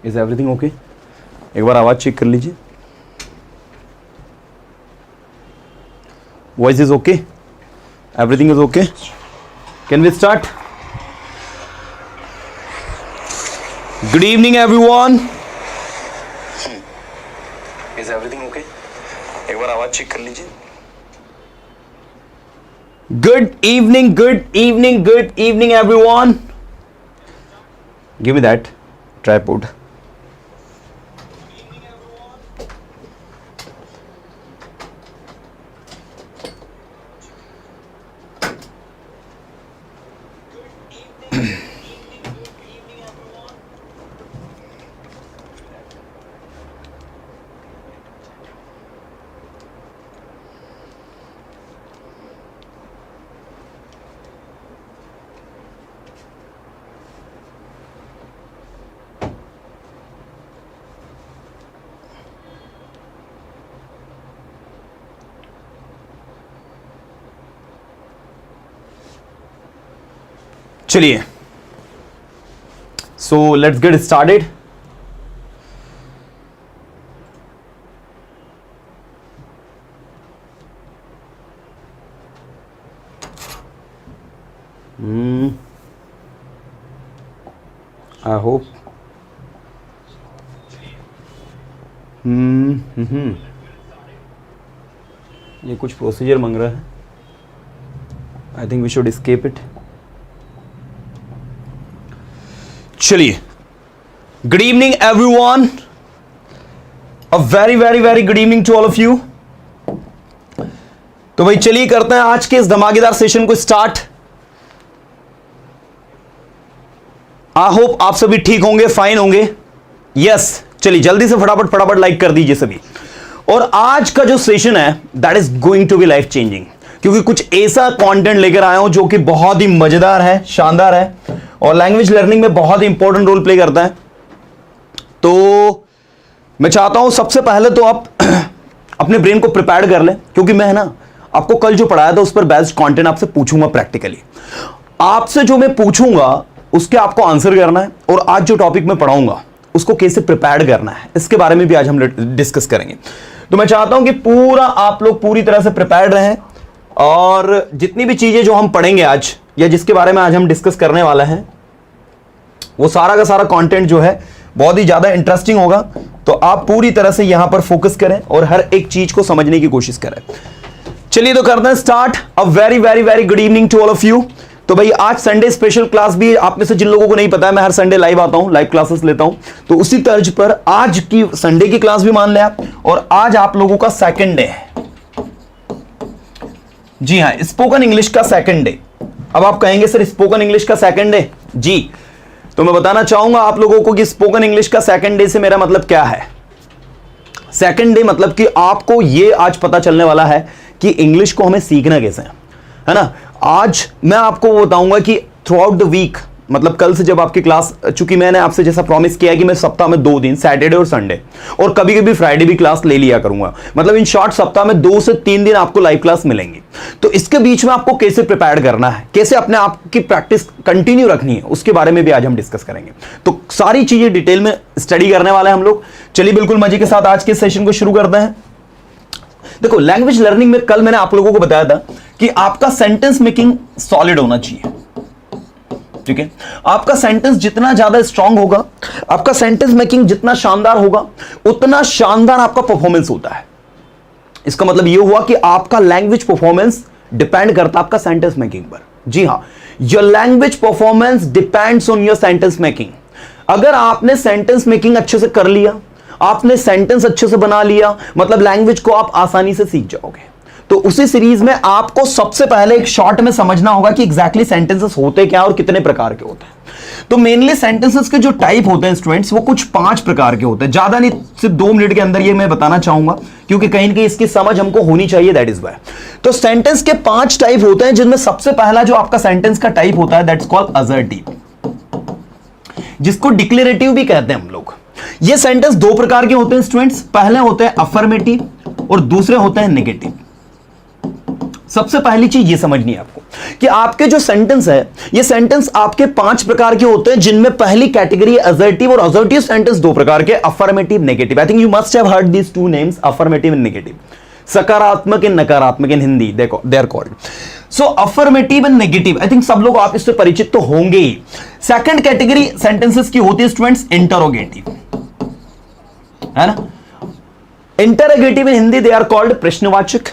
Is everything okay? एक बार आवाज चेक कर लीजिए. Voice is okay? Everything is okay? Can we start? Good evening everyone. Is everything okay? एक बार आवाज चेक कर लीजिए. Good evening, good evening, good evening everyone. Give me that tripod. चलिए, so let's get started. I hope ये कुछ procedure मांग रहा है. I think we should escape it. चलिए, good evening everyone. A very very very good evening to all of you. तो भाई चलिए करते हैं आज के इस धमाकेदार सेशन को स्टार्ट. आई होप आप सभी ठीक होंगे, फाइन होंगे. यस, चलिए जल्दी से फटाफट फटाफट लाइक कर दीजिए सभी. और आज का जो सेशन है that is going to be life changing, क्योंकि कुछ ऐसा कंटेंट लेकर आया हूं जो कि बहुत ही मजेदार है, शानदार है और लैंग्वेज लर्निंग में बहुत ही इंपॉर्टेंट रोल प्ले करता है. तो मैं चाहता हूं सबसे पहले तो आप अपने ब्रेन को प्रिपेयर कर लें, क्योंकि मैं है ना आपको कल जो पढ़ाया था उस पर बेस्ड कंटेंट आपसे पूछूंगा. प्रैक्टिकली आपसे जो मैं पूछूंगा उसके आपको आंसर करना है, और आज जो टॉपिक मैं पढ़ाऊंगा उसको कैसे प्रिपेयर करना है इसके बारे में भी आज हम डिस्कस करेंगे. तो मैं चाहता हूं कि पूरा आप लोग पूरी तरह से प्रिपेयर रहें, और जितनी भी चीजें जो हम पढ़ेंगे आज या जिसके बारे में आज हम डिस्कस करने वाला हैं वो सारा का सारा कंटेंट जो है बहुत ही ज्यादा इंटरेस्टिंग होगा. तो आप पूरी तरह से यहां पर फोकस करें और हर एक चीज को समझने की कोशिश करें. चलिए तो करते हैं start. A very very very good evening to all of you. तो भाई आज संडे स्पेशल क्लास भी, आप में से जिन लोगों को नहीं पता है मैं हर संडे लाइव आता हूं, लाइव क्लासेस लेता हूं. तो उसी तर्ज पर आज की संडे की क्लास भी मान लें आप, और आज आप लोगों का सेकंड डे है. जी हाँ, स्पोकन इंग्लिश का सेकंड डे. अब आप कहेंगे सर स्पोकन इंग्लिश का सेकंड डे? जी, तो मैं बताना चाहूंगा आप लोगों को कि स्पोकन इंग्लिश का सेकंड डे से मेरा मतलब क्या है. सेकंड डे मतलब कि आपको ये आज पता चलने वाला है कि इंग्लिश को हमें सीखना कैसे है ना. आज मैं आपको बताऊंगा कि थ्रू आउट द वीक, मतलब कल से जब आपकी क्लास, चूंकि मैंने आपसे जैसा प्रॉमिस किया है कि मैं सप्ताह में 2 दिन, सैटरडे और संडे, और कभी कभी फ्राइडे भी क्लास ले लिया करूंगा, मतलब इन शॉर्ट सप्ताह में 2 से 3 दिन आपको लाइव क्लास मिलेंगी. तो इसके बीच में आपको कैसे प्रिपेयर करना है, कैसे अपने आप की प्रैक्टिस कंटिन्यू रखनी है, उसके बारे में भी आज हम डिस्कस करेंगे. तो सारी चीजें डिटेल में स्टडी करने वाले हैं हम लोग. चलिए बिल्कुल मजे के साथ आज के सेशन को शुरू करते हैं. देखो, लैंग्वेज लर्निंग में कल मैंने आप लोगों को बताया था कि आपका सेंटेंस मेकिंग सॉलिड होना चाहिए. ठीक है, आपका सेंटेंस जितना ज्यादा स्ट्रांग होगा, आपका सेंटेंस मेकिंग जितना शानदार होगा, उतना शानदार आपका परफॉर्मेंस होता है. इसका मतलब यह हुआ कि आपका लैंग्वेज परफॉर्मेंस डिपेंड करता है आपका सेंटेंस मेकिंग पर. जी हां, your language performance depends on your sentence making. अगर आपने सेंटेंस मेकिंग अच्छे से कर लिया, आपने सेंटेंस अच्छे से बना लिया, मतलब लैंग्वेज को आप आसानी से सीख जाओगे. तो उसी सीरीज में आपको सबसे पहले एक शॉर्ट में समझना होगा कि एग्जैक्टली सेंटेंसेस होते क्या और कितने प्रकार के होते हैं. तो मेनली सेंटेंसेस के जो टाइप होते हैं स्टूडेंट्स, वो कुछ 5 प्रकार के होते हैं. ज्यादा नहीं, सिर्फ 2 मिनट के अंदर ये मैं बताना चाहूंगा, क्योंकि कहीं ना कहीं इसकी समझ हमको होनी चाहिए, दैट इज वाई. तो सेंटेंस के 5 टाइप होते हैं, जिनमें सबसे पहला जो आपका सेंटेंस का टाइप होता है दैट्स कॉल्ड असर्टिव, जिसको डिक्लेरेटिव भी कहते हैं हम लोग. ये सेंटेंस 2 प्रकार के होते हैं स्टूडेंट्स. पहले होते हैं अफर्मेटिव और दूसरे होते हैं नेगेटिव. सबसे पहली चीज ये समझनी है आपको, कि आपके जो सेंटेंस है, ये सेंटेंस आपके 5 प्रकार के होते हैं, जिनमें पहली कैटेगरी असर्टिव, और असर्टिव सेंटेंस 2 प्रकार के, affirmative, negative. I think you must have heard these 2 names, affirmative and negative. सकारात्मक एंड नकारात्मक इन हिंदी, देखो they are called. So affirmative and negative, I think सब लोग आप इससे परिचित तो होंगे ही। सेकंड कैटेगरी सेंटेंसेस की होती है स्टूडेंट्स इंटरोगेटिव, है ना। Interrogative in Hindi they are called प्रश्नवाचक।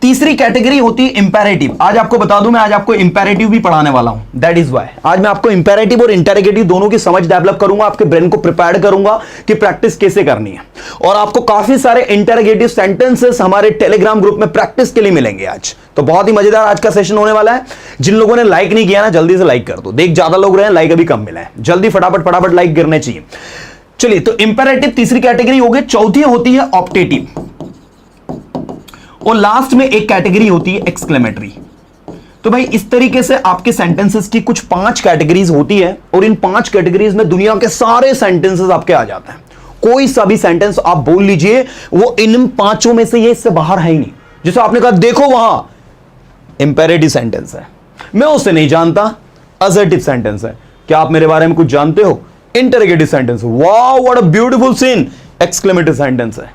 तीसरी कैटेगरी होती है इंपेरेटिव। आज आपको बता दूं, मैं आज आपको इंपेरेटिव भी पढ़ाने वाला हूं, दैट इज व्हाई आज मैं आपको इंपेरेटिव और इंटरोगेटिव दोनों की समझ डेवलप करूंगा, आपके ब्रेन को प्रिपेयर करूंगा कि प्रैक्टिस कैसे करनी है। और आपको काफी सारे इंटरोगेटिव सेंटेंसेस हमारे टेलीग्राम ग्रुप में प्रैक्टिस के लिए मिलेंगे आज। तो बहुत ही मजेदार आज का सेशन होने वाला है। जिन लोगों ने लाइक नहीं किया ना, जल्दी से लाइक कर दो। देख ज्यादा लोग रहे हैं, लाइक अभी कम मिला है, जल्दी फटाफट फटाफट लाइक गिरने चाहिए। चलिए, तो इंपेरेटिव तीसरी कैटेगरी हो गई। चौथी होती है ऑप्टेटिव, और लास्ट में एक कैटेगरी होती है एक्सक्लेमेटरी। तो भाई इस तरीके से आपके सेंटेंसेस की कुछ 5 कैटेगरीज होती है, और इन 5 कैटेगरीज में दुनिया के सारे सेंटेंसेस आपके आ जाते हैं। कोई सा भी सेंटेंस आप बोल लीजिए, वो इन 5 में से ये इससे बाहर है ही नहीं। जैसे आपने कहा देखो वहां इंपेरेटिव सेंटेंस है, मैं उसे नहीं जानता, असर्टिव सेंटेंस है। क्या आप मेरे बारे में कुछ जानते हो? Interrogative sentence, wow what a beautiful scene, exclamative sentence है,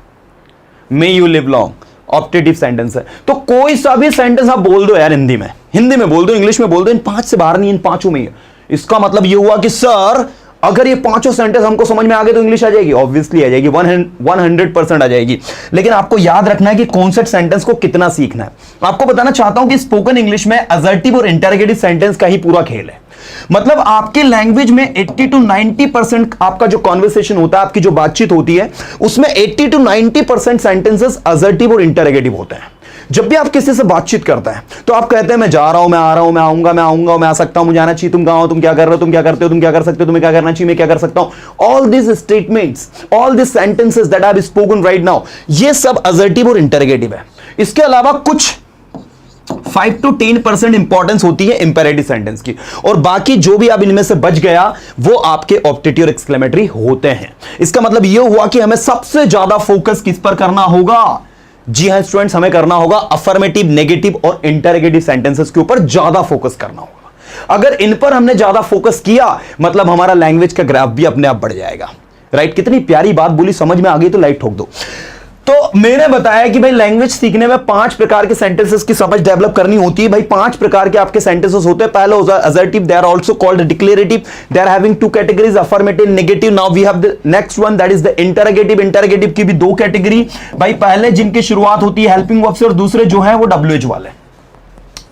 may you live long, optative sentence है। तो कोई सा भी सेंटेंस आप बोल दो यार, हिंदी में बोल दो, इंग्लिश में बोल दो, इन 5 से बाहर नहीं, इन 5 में ही है। इसका मतलब ये हुआ कि सर अगर ये 5 सेंटेंस हमको समझ में आ गए तो इंग्लिश आ जाएगी, ऑब्वियसली आ जाएगी, 100% आ जाएगी। लेकिन आपको याद रखना है कि कौन से सेंटेंस को कितना सीखना है। आपको बताना चाहता हूं कि स्पोकन इंग्लिश में असर्टिव और इंटरोगेटिव सेंटेंस का ही पूरा खेल है। मतलब आपके लैंग्वेज में 80 to 90% आपका जो कॉन्वर्सेशन होता है, आपकी जो बातचीत होती है, उसमें 80 to 90% सेंटेंसेस असर्टिव और इंटरोगेटिव होते हैं। जब भी आप किसी से बातचीत करते हैं तो आप कहते हैं मैं जा रहा हूं, मैं आ रहा हूं, मैं आऊंगा, मैं आऊंगा, मैं आ सकता हूं, मुझे आना चाहिए, तुम कहां हो, तुम क्या कर रहे हो, तुम क्या करते हो, तुम क्या कर सकते हो, तुम्हें क्या करना चाहिए, मैं क्या कर सकता हूं। All this statements, all this sentences that I have spoken right now, ये सब असर्टिव और इंटरोगेटिव है। इसके अलावा कुछ 5 to 10% इंपॉर्टेंस होती है इंपेरेटिव सेंटेंस की, और बाकी जो भी अब इनमें से बच गया वो आपके ऑप्टेटिव और एक्सक्लेमेटरी होते हैं। इसका मतलब यह हुआ कि हमें सबसे ज्यादा फोकस किस पर करना होगा? जी हां स्टूडेंट्स, हमें करना होगा अफर्मेटिव, नेगेटिव और इंटरोगेटिव सेंटेंसेस के ऊपर ज्यादा फोकस करना होगा। अगर इन पर हमने ज्यादा फोकस किया, मतलब हमारा लैंग्वेज का ग्राफ भी अपने आप बढ़ जाएगा। राइट, कितनी प्यारी बात बोली, समझ में आ गई तो लाइक ठोक दो। तो मैंने बताया कि भाई लैंग्वेज सीखने में 5 प्रकार के सेंटेंसेस की समझ डेवलप करनी होती है। भाई 5 प्रकार के आपके सेंटेंसेस होते हैं। पहला होता है assertive, they are also called declarative, they are having 2 categories, affirmative, negative. Now we have the next one, that is the interrogative. Interrogative की भी 2 कैटेगरी। भाई पहले जिनकी शुरुआत होती है हेल्पिंग वर्ब से, और दूसरे जो है वो WH वाले।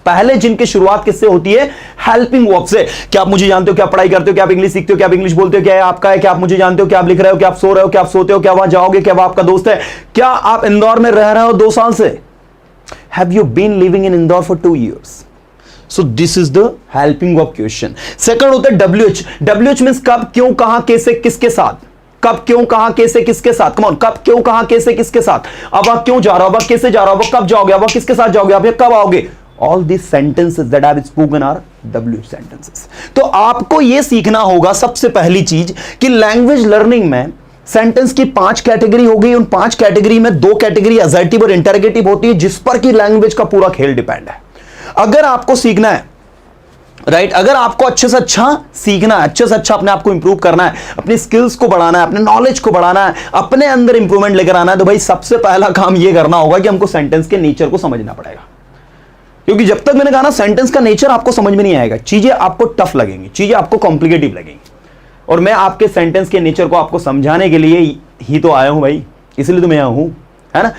पहले जिनकी शुरुआत किससे होती है? हेल्पिंग वर्ब से। क्या आप मुझे जानते हो? क्या पढ़ाई करते हो? क्या आप इंग्लिश सीखते हो? क्या आप इंग्लिश बोलते हो? क्या है आपका है? क्या आप मुझे जानते हो? क्या आप लिख रहे हो? क्या आप सो रहे हो? क्या आप सोते हो? क्या वहां जाओगे? क्या वो आपका दोस्त है? क्या आप इंदौर में रह रहे हो 2 साल से? Have you been living in Indore for 2 years? So this is the helping verb question. Second होता है WH। WH मींस कब, क्यों, कहां, कैसे, किसके साथ। कब, क्यों, कहां, कैसे, किसके साथ। कम ऑन, कब, क्यों, कहां, कैसे, किसके साथ। अब आप क्यों जा रहे हो? अब कैसे जा रहे हो? अब कब जाओगे? अब किसके साथ जाओगे? अब कब आओगे? All these sentences that I have spoken are WH sentences. तो आपको यह सीखना होगा सबसे पहली चीज कि लैंग्वेज लर्निंग में सेंटेंस की 5 कैटेगरी हो गई। उन 5 कैटेगरी में 2 कैटेगरी असर्टिव और इंटरोगेटिव होती है, जिस पर कि लैंग्वेज का पूरा खेल डिपेंड है। अगर आपको सीखना है, राइट, अगर आपको अच्छे से अच्छा सीखना है, अच्छे से अच्छा अपने आप को इंप्रूव करना है, अपनी स्किल्स को बढ़ाना है, अपने नॉलेज को बढ़ाना है, अपने अंदर इंप्रूवमेंट लेकर आना है, तो भाई सबसे पहला काम यह करना होगा कि हमको सेंटेंस के नेचर को समझना पड़ेगा। क्योंकि जब तक मैंने कहा ना सेंटेंस का नेचर आपको समझ में नहीं आएगा, चीजें आपको टफ लगेंगी, चीजें आपको कॉम्प्लिकेटिव लगेंगी। और मैं आपके सेंटेंस के नेचर को आपको समझाने के लिए ही तो आया हूं भाई, इसलिए तो मैं आया हूं, है ना।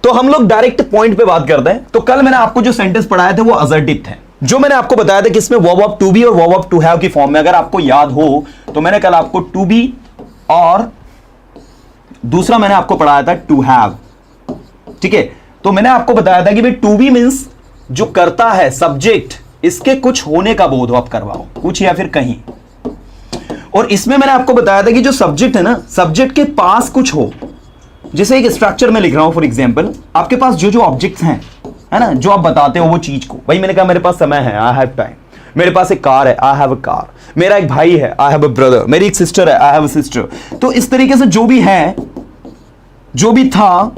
तो हम लोग डायरेक्ट पॉइंट पे बात करते हैं। तो कल मैंने आपको जो सेंटेंस पढ़ाए थे वो असर्टिव थे, जो मैंने आपको बताया था कि इसमें वर्ब ऑफ टू बी और वर्ब ऑफ टू हैव की फॉर्म में। अगर आपको याद हो तो मैंने कल आपको टू बी और दूसरा मैंने आपको पढ़ाया था टू हैव, ठीक है। तो मैंने आपको बताया था कि भाई टू बी मींस जो करता है सब्जेक्ट, इसके कुछ होने का बोध हो आप करवाओ, कुछ या फिर कहीं। और इसमें मैंने आपको बताया था कि जो सब्जेक्ट है ना, सब्जेक्ट के पास कुछ हो। जैसे एक स्ट्रक्चर में लिख रहा हूं फॉर एग्जांपल, आपके पास जो जो ऑब्जेक्ट्स हैं, है ना, जो आप बताते हो वो चीज को। भाई मैंने कहा मेरे पास समय है, आई हैव टाइम। मेरे पास एक कार है, आई हैव अ कार। मेरा एक भाई है, आई हैव अ ब्रदर। मेरी एक सिस्टर है, आई हैव अ सिस्टर। तो इस तरीके से जो भी है, जो भी था,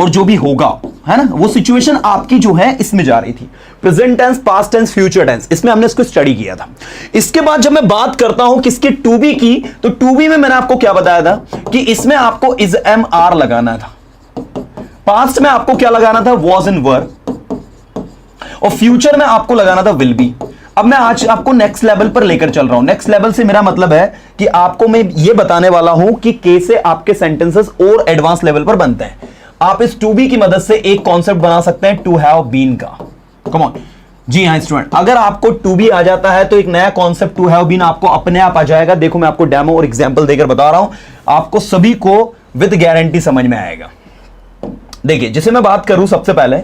और जो भी होगा, है ना, वो सिचुएशन आपकी जो है इसमें जा रही थी। Present tense, past tense, future tense, इसमें हमने इसको स्टडी किया था। इसके बाद जब मैं बात करता हूं किसके टू बी की, तो टू बी में मैंने आपको क्या बताया था कि इसमें आपको इज एम आर लगाना था, पास्ट में आपको क्या लगाना था, वॉज एंड वर, और फ्यूचर में आपको लगाना था विल बी। अब मैं आज आपको नेक्स्ट लेवल पर लेकर चल रहा हूं। नेक्स्ट लेवल से मेरा मतलब है कि आपको मैं ये बताने वाला हूं कि कैसे आपके सेंटेंसेस और एडवांस लेवल पर बनते हैं। आप इस टू बी की मदद से एक कॉन्सेप्ट बना सकते हैं टू हैव बीन का। कम ऑन, जी हां स्टूडेंट, अगर आपको टू बी आ जाता है तो एक नया कॉन्सेप्ट टू हैव बीन आपको अपने आप आ जाएगा। देखो मैं आपको डेमो और एग्जांपल देकर बता रहा हूं, आपको सभी को विद गारंटी समझ में आएगा। देखिए, जिसे मैं बात करूं सबसे पहले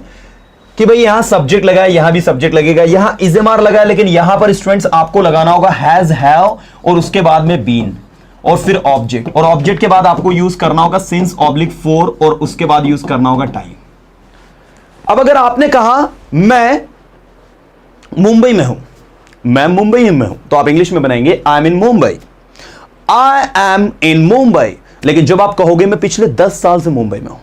कि भाई यहां सब्जेक्ट लगा है, यहां भी सब्जेक्ट लगेगा, यहां इज एम आर लगा है, लेकिन यहां पर स्टूडेंट्स आपको लगाना होगा हैज, हैव और उसके बाद में बीन और फिर ऑब्जेक्ट, और ऑब्जेक्ट के बाद आपको यूज करना होगा सिंस ऑब्लिक फॉर और उसके बाद यूज करना होगा टाइम। अब अगर आपने कहा मैं मुंबई में हूं, मैं मुंबई में हूं, तो आप इंग्लिश में बनाएंगे I am in Mumbai, I am in Mumbai. लेकिन जब आप कहोगे मैं पिछले 10 साल से मुंबई में हूं,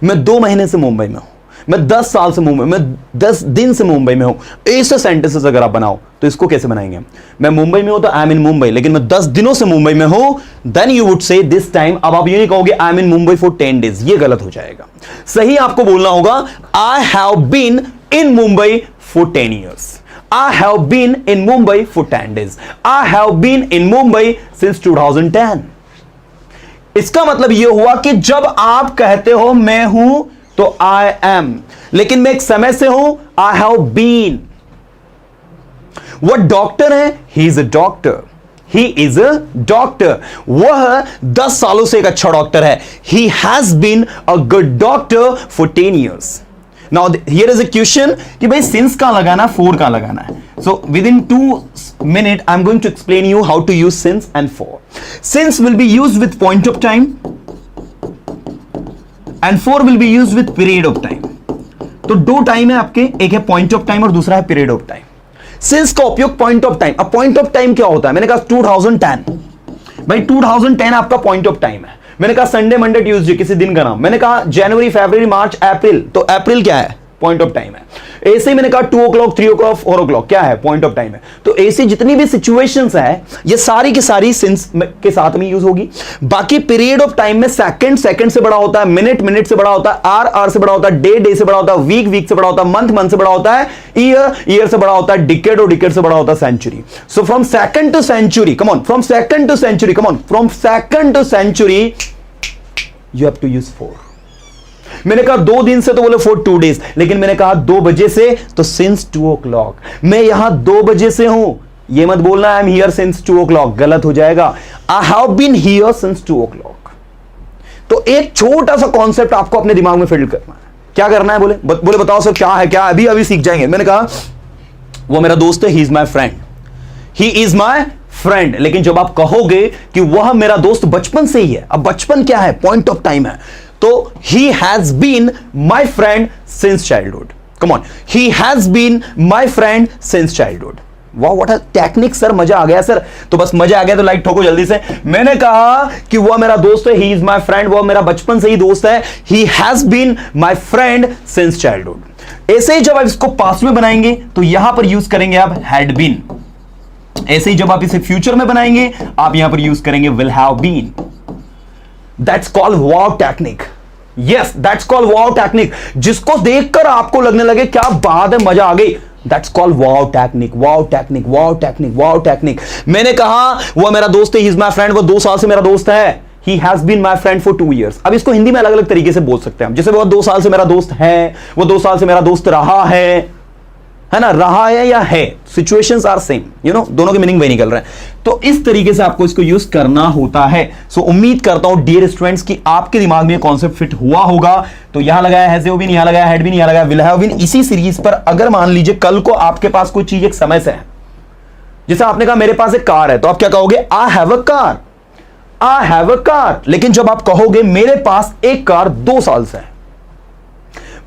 मैं 2 महीने से मुंबई में हूं, मैं 10 साल से मुंबई, मैं 10 दिन से मुंबई में हूं, ऐसे सेंटेंसेस अगर आप बनाओ तो इसको कैसे बनाएंगे? मैं मुंबई में हूं तो आई एम इन मुंबई, लेकिन मैं 10 दिनों से मुंबई में हूं, then you would say this time. अब आप ये नहीं कहोगे I am in Mumbai for 10 days, ये गलत हो जाएगा। सही आपको बोलना होगा I have been in Mumbai for 10 years, I have been in Mumbai for 10 days, I have been in Mumbai since 2010। इसका मतलब यह हुआ कि जब आप कहते हो मैं हूं तो आई एम, लेकिन मैं एक समय से हूं, आई हैव बीन। वह डॉक्टर है, he is a doctor, he is a doctor, वह 10 सालों से एक अच्छा डॉक्टर है, he has been a good doctor for 10 years. Now here is a question कि भाई सिंस का लगाना, फोर का लगाना है। So within 2 minutes I am going to explain you how to use since and for. Since will be used with point of time and four will be used with period of time. तो 2 time है आपके, एक है point of time और दूसरा है period of time. Since का उपयोग पॉइंट ऑफ टाइम। अब पॉइंट ऑफ टाइम क्या होता है? मैंने कहा 2010, भाई 2010 आपका पॉइंट ऑफ टाइम है। मैंने कहा संडे मंडे ट्यूसडे, किसी दिन का नाम। मैंने कहा जनवरी फरवरी मार्च अप्रैल, तो अप्रैल क्या है? पॉइंट ऑफ टाइम है। ऐसे ही मैंने कहा 2 o'clock 3 o'clock 4 o'clock क्या है? पॉइंट ऑफ टाइम है। तो ऐसी जितनी भी सिचुएशंस है ये सारी की सारी सिंस के साथ में यूज होगी। बाकी पीरियड ऑफ टाइम में सेकंड सेकंड से बड़ा होता है, मिनट मिनट से बड़ा होता है, आर आर से बड़ा होता है, डे डे से बड़ा होता है, वीक वीक से बड़ा होता है, मंथ मंथ से बड़ा होता है, ईयर ईयर से बड़ा होता है, डिकेड और डिकेड से बड़ा होता है century. So from second to century, come on, from second to century, come on, from second to century you have to use for. मैंने कहा 2 दिन से, तो बोले फॉर 2 days, लेकिन मैंने कहा 2 बजे से, तो सिंस 2 o'clock। मैं यहां 2 बजे से हूं, ये मत बोलना आई एम हियर सिंस 2 o'clock, गलत हो जाएगा। I have been here since 2 o'clock। तो एक छोटा सा कॉन्सेप्ट आपको अपने दिमाग में फिल करना है। क्या करना है? बोले बताओ सर क्या है? क्या अभी अभी सीख जाएंगे। मैंने कहा वो मेरा दोस्त है, he is my friend, he is my friend. लेकिन जब आप कहोगे कि वह मेरा दोस्त बचपन से ही है, अब बचपन क्या है? पॉइंट ऑफ टाइम है, तो he has been my friend since childhood. Come on, he has been my friend since childhood. वाह, व्हाट अ टेक्निक सर, मजा आ गया सर। तो बस मजा आ गया तो लाइक ठोको जल्दी से। मैंने कहा कि वह मेरा दोस्त है, he is my friend, वह मेरा बचपन से ही दोस्त है, he has been my friend since childhood। ऐसे ही जब आप इसको पास्ट में बनाएंगे तो यहां पर यूज करेंगे आप had been। ऐसे ही जब आप इसे फ्यूचर में बनाएंगे आप यहां पर यूज करेंगे will have been। That's called wow technique. Yes, that's called wow technique. जिसको देखकर आपको लगने लगे क्या बात है, मजा आ गई। That's called wow technique, wow technique, wow technique, wow technique. मैंने कहा वो मेरा दोस्त है, he is my friend, वो 2 साल से मेरा दोस्त है, he has been my friend for 2 years. अब इसको हिंदी में अलग अलग तरीके से बोल सकते हैं हम। जैसे वो 2 साल से मेरा दोस्त है, वो 2 साल से मेरा दोस्त रहा है ना, रहा है या है, situations are same, you know, दोनों के मीनिंग वही निकल रहे हैं। तो इस तरीके से आपको इसको यूज करना होता है। सो उम्मीद करता हूं डियर स्टूडेंट्स कि आपके दिमाग में कॉन्सेप्ट फिट हुआ होगा। तो यहां लगाया हैज बीन, यहां लगाया हैड बीन, यहां लगाया विल हैव बीन। इसी सीरीज पर अगर मान लीजिए कल को आपके पास कोई चीज एक समय से है, जैसे आपने कहा मेरे पास एक कार है, तो आप क्या कहोगे? I have a car, I have a car. लेकिन जब आप कहोगे मेरे पास एक कार 2 साल से है,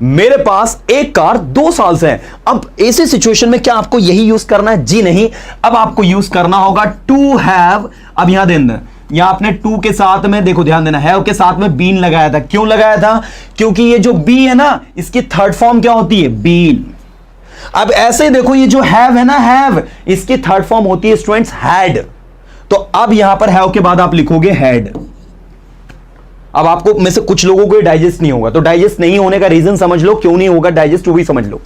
मेरे पास एक कार 2 साल से है, अब ऐसी सिचुएशन में क्या आपको यही यूज करना है? जी नहीं, अब आपको यूज करना होगा टू हैव। अब यहां देना यहां आपने टू के साथ में, देखो ध्यान देना, हैव के साथ में बीन लगाया था। क्यों लगाया था? क्योंकि ये जो बी है ना, इसकी थर्ड फॉर्म क्या होती है? बीन। अब ऐसे ही देखो, ये जो हैव है ना, हैव, इसकी थर्ड फॉर्म होती है स्टूडेंट्स हैड। तो अब यहां पर हैव के बाद आप लिखोगे हैड। अब आपको में से कुछ लोगों को डाइजेस्ट नहीं होगा, तो डाइजेस्ट नहीं होने का रीजन समझ लो, क्यों नहीं होगा डाइजेस्ट वो भी समझ लो।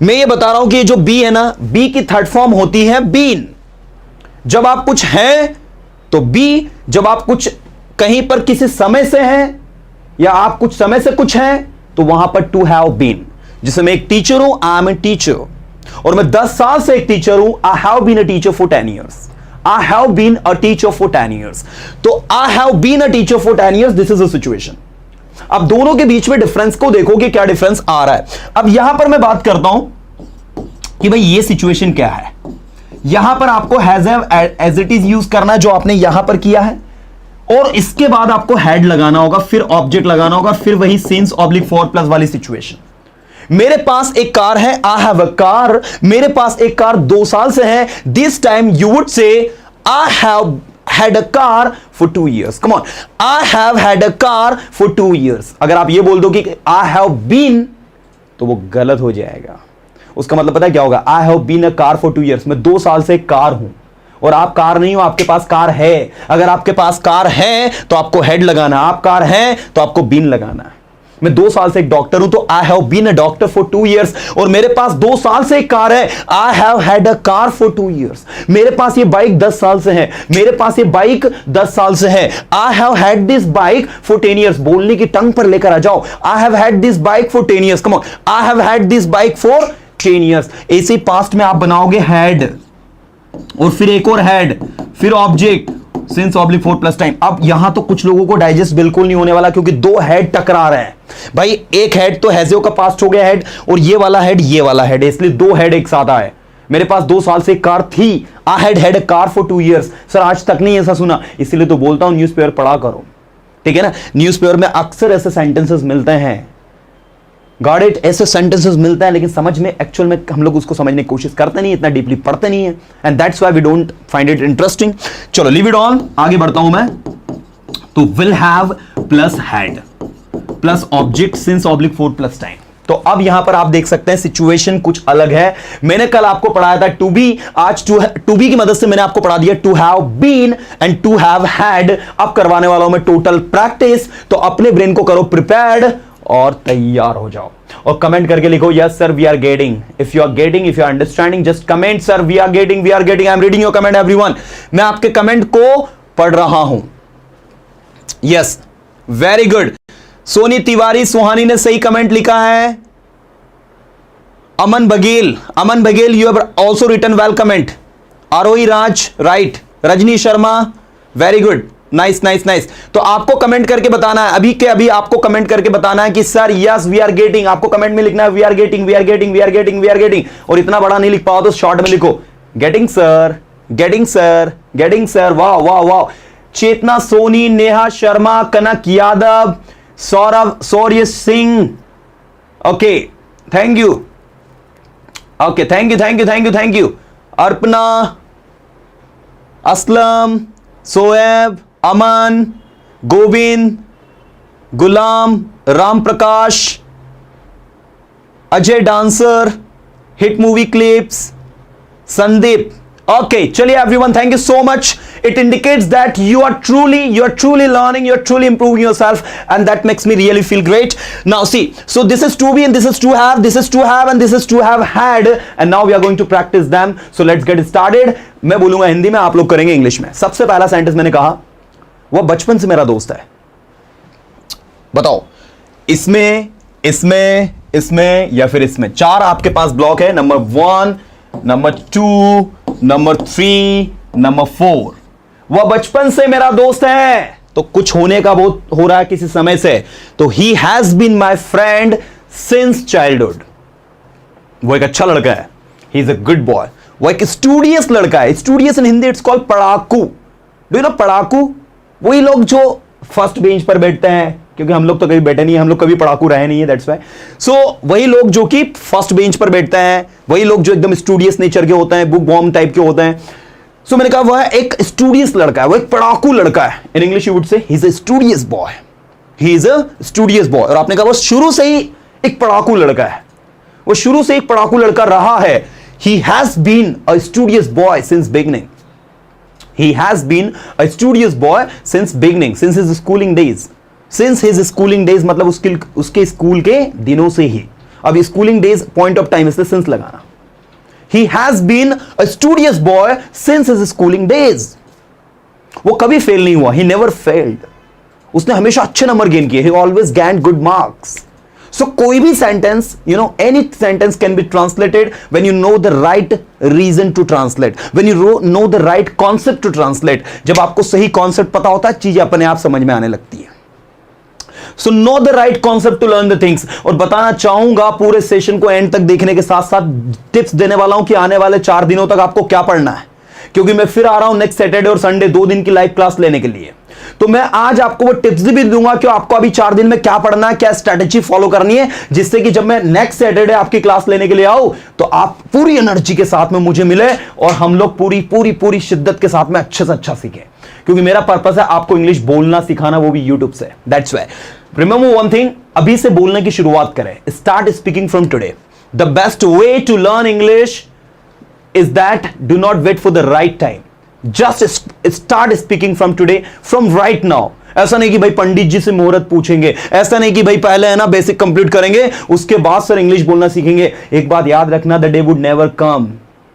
मैं ये बता रहा हूं कि ये जो बी है ना, बी की थर्ड फॉर्म होती है बीन। जब आप कुछ हैं तो बी, जब आप कुछ कहीं पर किसी समय से हैं या आप कुछ समय से कुछ हैं तो वहां पर टू हैव बीन। जैसे मैं एक टीचर हूं, आई एम ए टीचर, और मैं 10 साल से एक टीचर हूं, I have been a teacher for 10 years. I have been a teacher for 10 years. तो I have been a teacher for 10 years. This is a situation. अब दोनों के बीच में डिफरेंस को देखो कि क्या डिफरेंस आ रहा है। अब यहां पर मैं बात करता हूं कि भाई ये सिचुएशन क्या है। यहां पर आपको has have as it is use करना है, जो आपने यहां पर किया है, और इसके बाद आपको हैड लगाना होगा, फिर ऑब्जेक्ट लगाना होगा, फिर वही सिंस ऑब्लिक फॉर प्लस वाली सिचुएशन। मेरे पास एक कार है, आई हैव अ कार। मेरे पास एक कार 2 साल से है। दिस टाइम यू वुड से I have had a car for 2 years। Come on, I have had a car for 2 years। अगर आप ये बोल दो कि आई हैव बीन, तो वो गलत हो जाएगा। उसका मतलब पता है क्या होगा? I have been a car for 2 years। मैं 2 साल से कार हूं, और आप कार नहीं हो, आपके पास कार है। अगर आपके पास कार है तो आपको हेड लगाना, आप कार है तो आपको बीन लगाना है। मैं 2 साल से एक डॉक्टर हूं, तो I have been a doctor for 2 years। और मेरे पास 2 साल से एक कार है, I have had a car for 2 years। मेरे पास ये बाइक 10 साल से है, मेरे पास ये बाइक 10 साल से है। I have had this bike for 10 years। बोलने की टंग पर लेकर आ जाओ, I have had this bike for 10 years। Come on, I have had this bike for 10 years। ऐसे पास्ट में आप बनाओगे हैड, और फिर एक और हैड, फिर object, since oblique for plus time. अब यहां तो कुछ लोगों को डाइजेस्ट बिल्कुल नहीं होने वाला, क्योंकि 2 हेड टकरा रहे हैं। भाई एक हेड तो हैज़ का पास्ट हो गया हेड, और ये वाला हेड ये वाला हेड, इसलिए 2 हेड एक साथ आए। मेरे पास 2 साल से कार थी, I had had a car for 2 years। Sir आज तक नहीं ऐसा सुना, इसलिए तो बोलता हूं न्यूज़पेपर पढ़ा करो, ठीक है ना। न्यूज़पेपर में अक्सर ऐसे सेंटेंसेस मिलते हैं, गॉट इट, ऐसे सेंटेंसेस मिलते हैं, लेकिन समझ में एक्चुअल में हम लोग उसको समझने की कोशिश करते नहीं, इतना डीपली पढ़ते नहीं है, and that's why we don't find it interesting. चलो लीव इट ऑन, आगे बढ़ता हूं मैं। तो will have plus had plus object since oblique for plus time. तो अब यहां पर आप देख सकते हैं सिचुएशन कुछ अलग है। मैंने कल आपको पढ़ाया था टू बी, आज टू बी की मदद से मैंने आपको पढ़ा दिया to have been and to have had. अब करवाने वाला हूं मैं टोटल प्रैक्टिस, तो अपने ब्रेन को करो प्रिपेयर्ड और तैयार हो जाओ, और कमेंट करके लिखो yes sir we are getting. If you are getting, if you are understanding, just comment sir we are getting, we are getting. I am reading your comment everyone. मैं आपके कमेंट को पढ़ रहा हूं। Yes, very good. Soni Tiwari Suhani ने सही comment लिखा है। Aman Baghel you have also written well comment. Aarohi Raj right, Rajni Sharma very good, nice nice nice. तो आपको कमेंट करके बताना है, अभी के अभी आपको कमेंट करके बताना है कि sir yes we are getting. आपको कमेंट में लिखना है we are getting, we are getting, we are getting, we are getting. और इतना बड़ा नहीं लिख पाओ तो शॉर्ट में लिखो getting sir, getting sir, getting sir. वाह वाह वाह। चेतना सोनी, नेहा शर्मा, कनक Yadav, Saurabh, Saurya Singh, okay thank you, okay thank you thank you thank you thank you. Arpana, Aslam, Soeb, Aman, Govind, Ghulam, Ram Prakash, Ajay dancer, hit movie clips, Sandeep. Okay चलिए everyone, thank you so much. It indicates that you are truly learning, you are truly improving yourself, and that makes me really feel great. Now see, so this is to be and this is to have, this is to have and this is to have had, and now we are going to practice them. So let's get started. मैं बोलूंगा हिंदी में, आप लोग करेंगे English में। सबसे पहला sentence मैंने कहा वह बचपन से मेरा दोस्त है। बताओ इसमें, इसमें, इसमें या फिर इसमें। 4 आपके पास ब्लॉक है, नंबर 1, नंबर 2, नंबर 3, नंबर 4। वह बचपन से मेरा दोस्त है, तो कुछ होने का बहुत हो रहा है किसी समय से, तो he has been my friend since childhood. वो एक अच्छा लड़का है, he is a good boy. वो एक स्टूडियस लड़का है। Studious in Hindi it's called पढ़ाकू। डू यू नो पढ़ाकू? वही लोग जो फर्स्ट बेंच पर बैठते हैं, क्योंकि हम लोग तो कभी बैठे नहीं है, हम लोग कभी पढ़ाकू रहे नहीं है, दैट्स व्हाई। सो वही लोग जो कि फर्स्ट बेंच पर बैठते हैं, वही लोग जो एकदम स्टूडियस नेचर के होते हैं, बुक वॉर्म टाइप के होते हैं। सो मैंने कहा वह एक स्टूडियस लड़का है, वो एक पढ़ाकू लड़का है. इन इंग्लिश यू वुड से ही is a studious boy. He is a studious boy. और आपने कहा वो शुरू से ही एक पढ़ाकू लड़का है, वो शुरू से एक पढ़ाकू लड़का रहा है. He has been a studious boy since beginning. He has been a studious boy since beginning, since his schooling days. Since his schooling days मतलब उसके स्कूल के दिनों से ही. अब schooling days point of time इससे सिंस लगाना. He has been a studious boy since his schooling days. वो कभी फेल नहीं हुआ. He never failed. उसने हमेशा अच्छे नंबर गेन किए. He always gained good marks. So कोई भी sentence, any sentence can be translated when you know the right reason to translate, when you know the right concept to translate. जब आपको सही concept पता होता है, चीजें अपने आप समझ में आने लगती है. So know the right concept to learn the things. और बताना चाहूंगा पूरे सेशन को एंड तक देखने के साथ साथ टिप्स देने वाला हूं कि आने वाले 4 दिनों तक आपको क्या पढ़ना है, क्योंकि मैं फिर आ रहा हूं नेक्स्ट सैटरडे और संडे 2 दिन की लाइव क्लास लेने के लिए. तो मैं आज आपको वो टिप्स भी दूंगा कि आपको अभी 4 दिन में क्या पढ़ना है, क्या स्ट्रेटेजी फॉलो करनी है, जिससे कि जब मैं नेक्स्ट सैटरडे आपकी क्लास लेने के लिए आऊं तो आप पूरी एनर्जी के साथ में मुझे मिले और हम लोग पूरी शिद्दत के साथ में अच्छे से अच्छा सीखें. क्योंकि मेरा पर्पस है आपको इंग्लिश बोलना सिखाना, वो भी यूट्यूब से. That's why remember one thing, अभी से बोलने की शुरुआत करें. Start speaking from today. The best way to learn English is that do not wait for the right time. Just start speaking from today, from right now. ऐसा नहीं कि भाई पंडित जी से मुहूर्त पूछेंगे, ऐसा नहीं कि भाई पहले है ना बेसिक कंप्लीट करेंगे उसके बाद सर इंग्लिश बोलना सीखेंगे. एक बात याद रखना, the day would never come,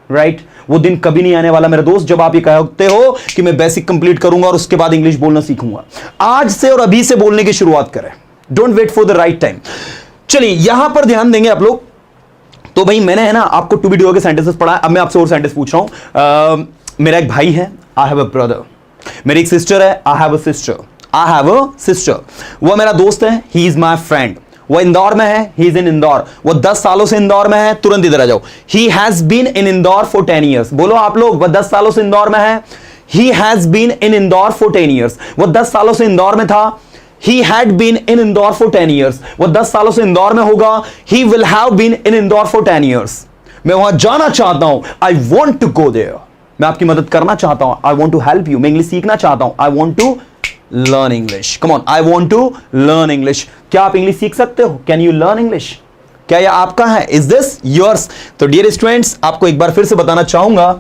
right? वो दिन कभी नहीं आने वाला मेरे दोस्त जब आप ये कहते हो कि मैं बेसिक कंप्लीट करूंगा और उसके बाद इंग्लिश बोलना सीखूंगा. आज से और अभी से बोलने की शुरुआत करें. Don't wait for the right time. चलिए यहां पर ध्यान देंगे आप लोग. तो भाई मैंने है ना आपको टू बी डू के सेंटेंसेस पढ़ा. अब मैं आपसे और सेंटेंस पूछ रहा हूं. मेरा एक भाई है, आई हैव अ ब्रदर. मेरी एक सिस्टर है, I have a sister. I have a sister. वो मेरा दोस्त है, ही इज माई फ्रेंड. वो इंदौर में है, ही इज इन इंदौर. वो 10 सालों से इंदौर में है. तुरंत इधर आ जाओ. He has been in Indore for 10 years. बोलो आप लोग, वो 10 सालों से इंदौर में है. He has been in Indore for 10 years. वो 10 सालों से इंदौर में था. He had been in Indore for 10 years. वो 10 सालों से इंदौर में होगा. He will have been in Indore for 10 years. मैं वहां जाना चाहता हूं. I want to go there. मैं आपकी मदद करना चाहता हूं. I want to help you. मैं इंग्लिश सीखना चाहता हूं. I want to learn English. Come on. I want to learn English. क्या आप इंग्लिश सीख सकते हो? Can you learn English? क्या यह आपका है? Is this yours? तो डियर स्टूडेंट्स, आपको एक बार फिर से बताना चाहूंगा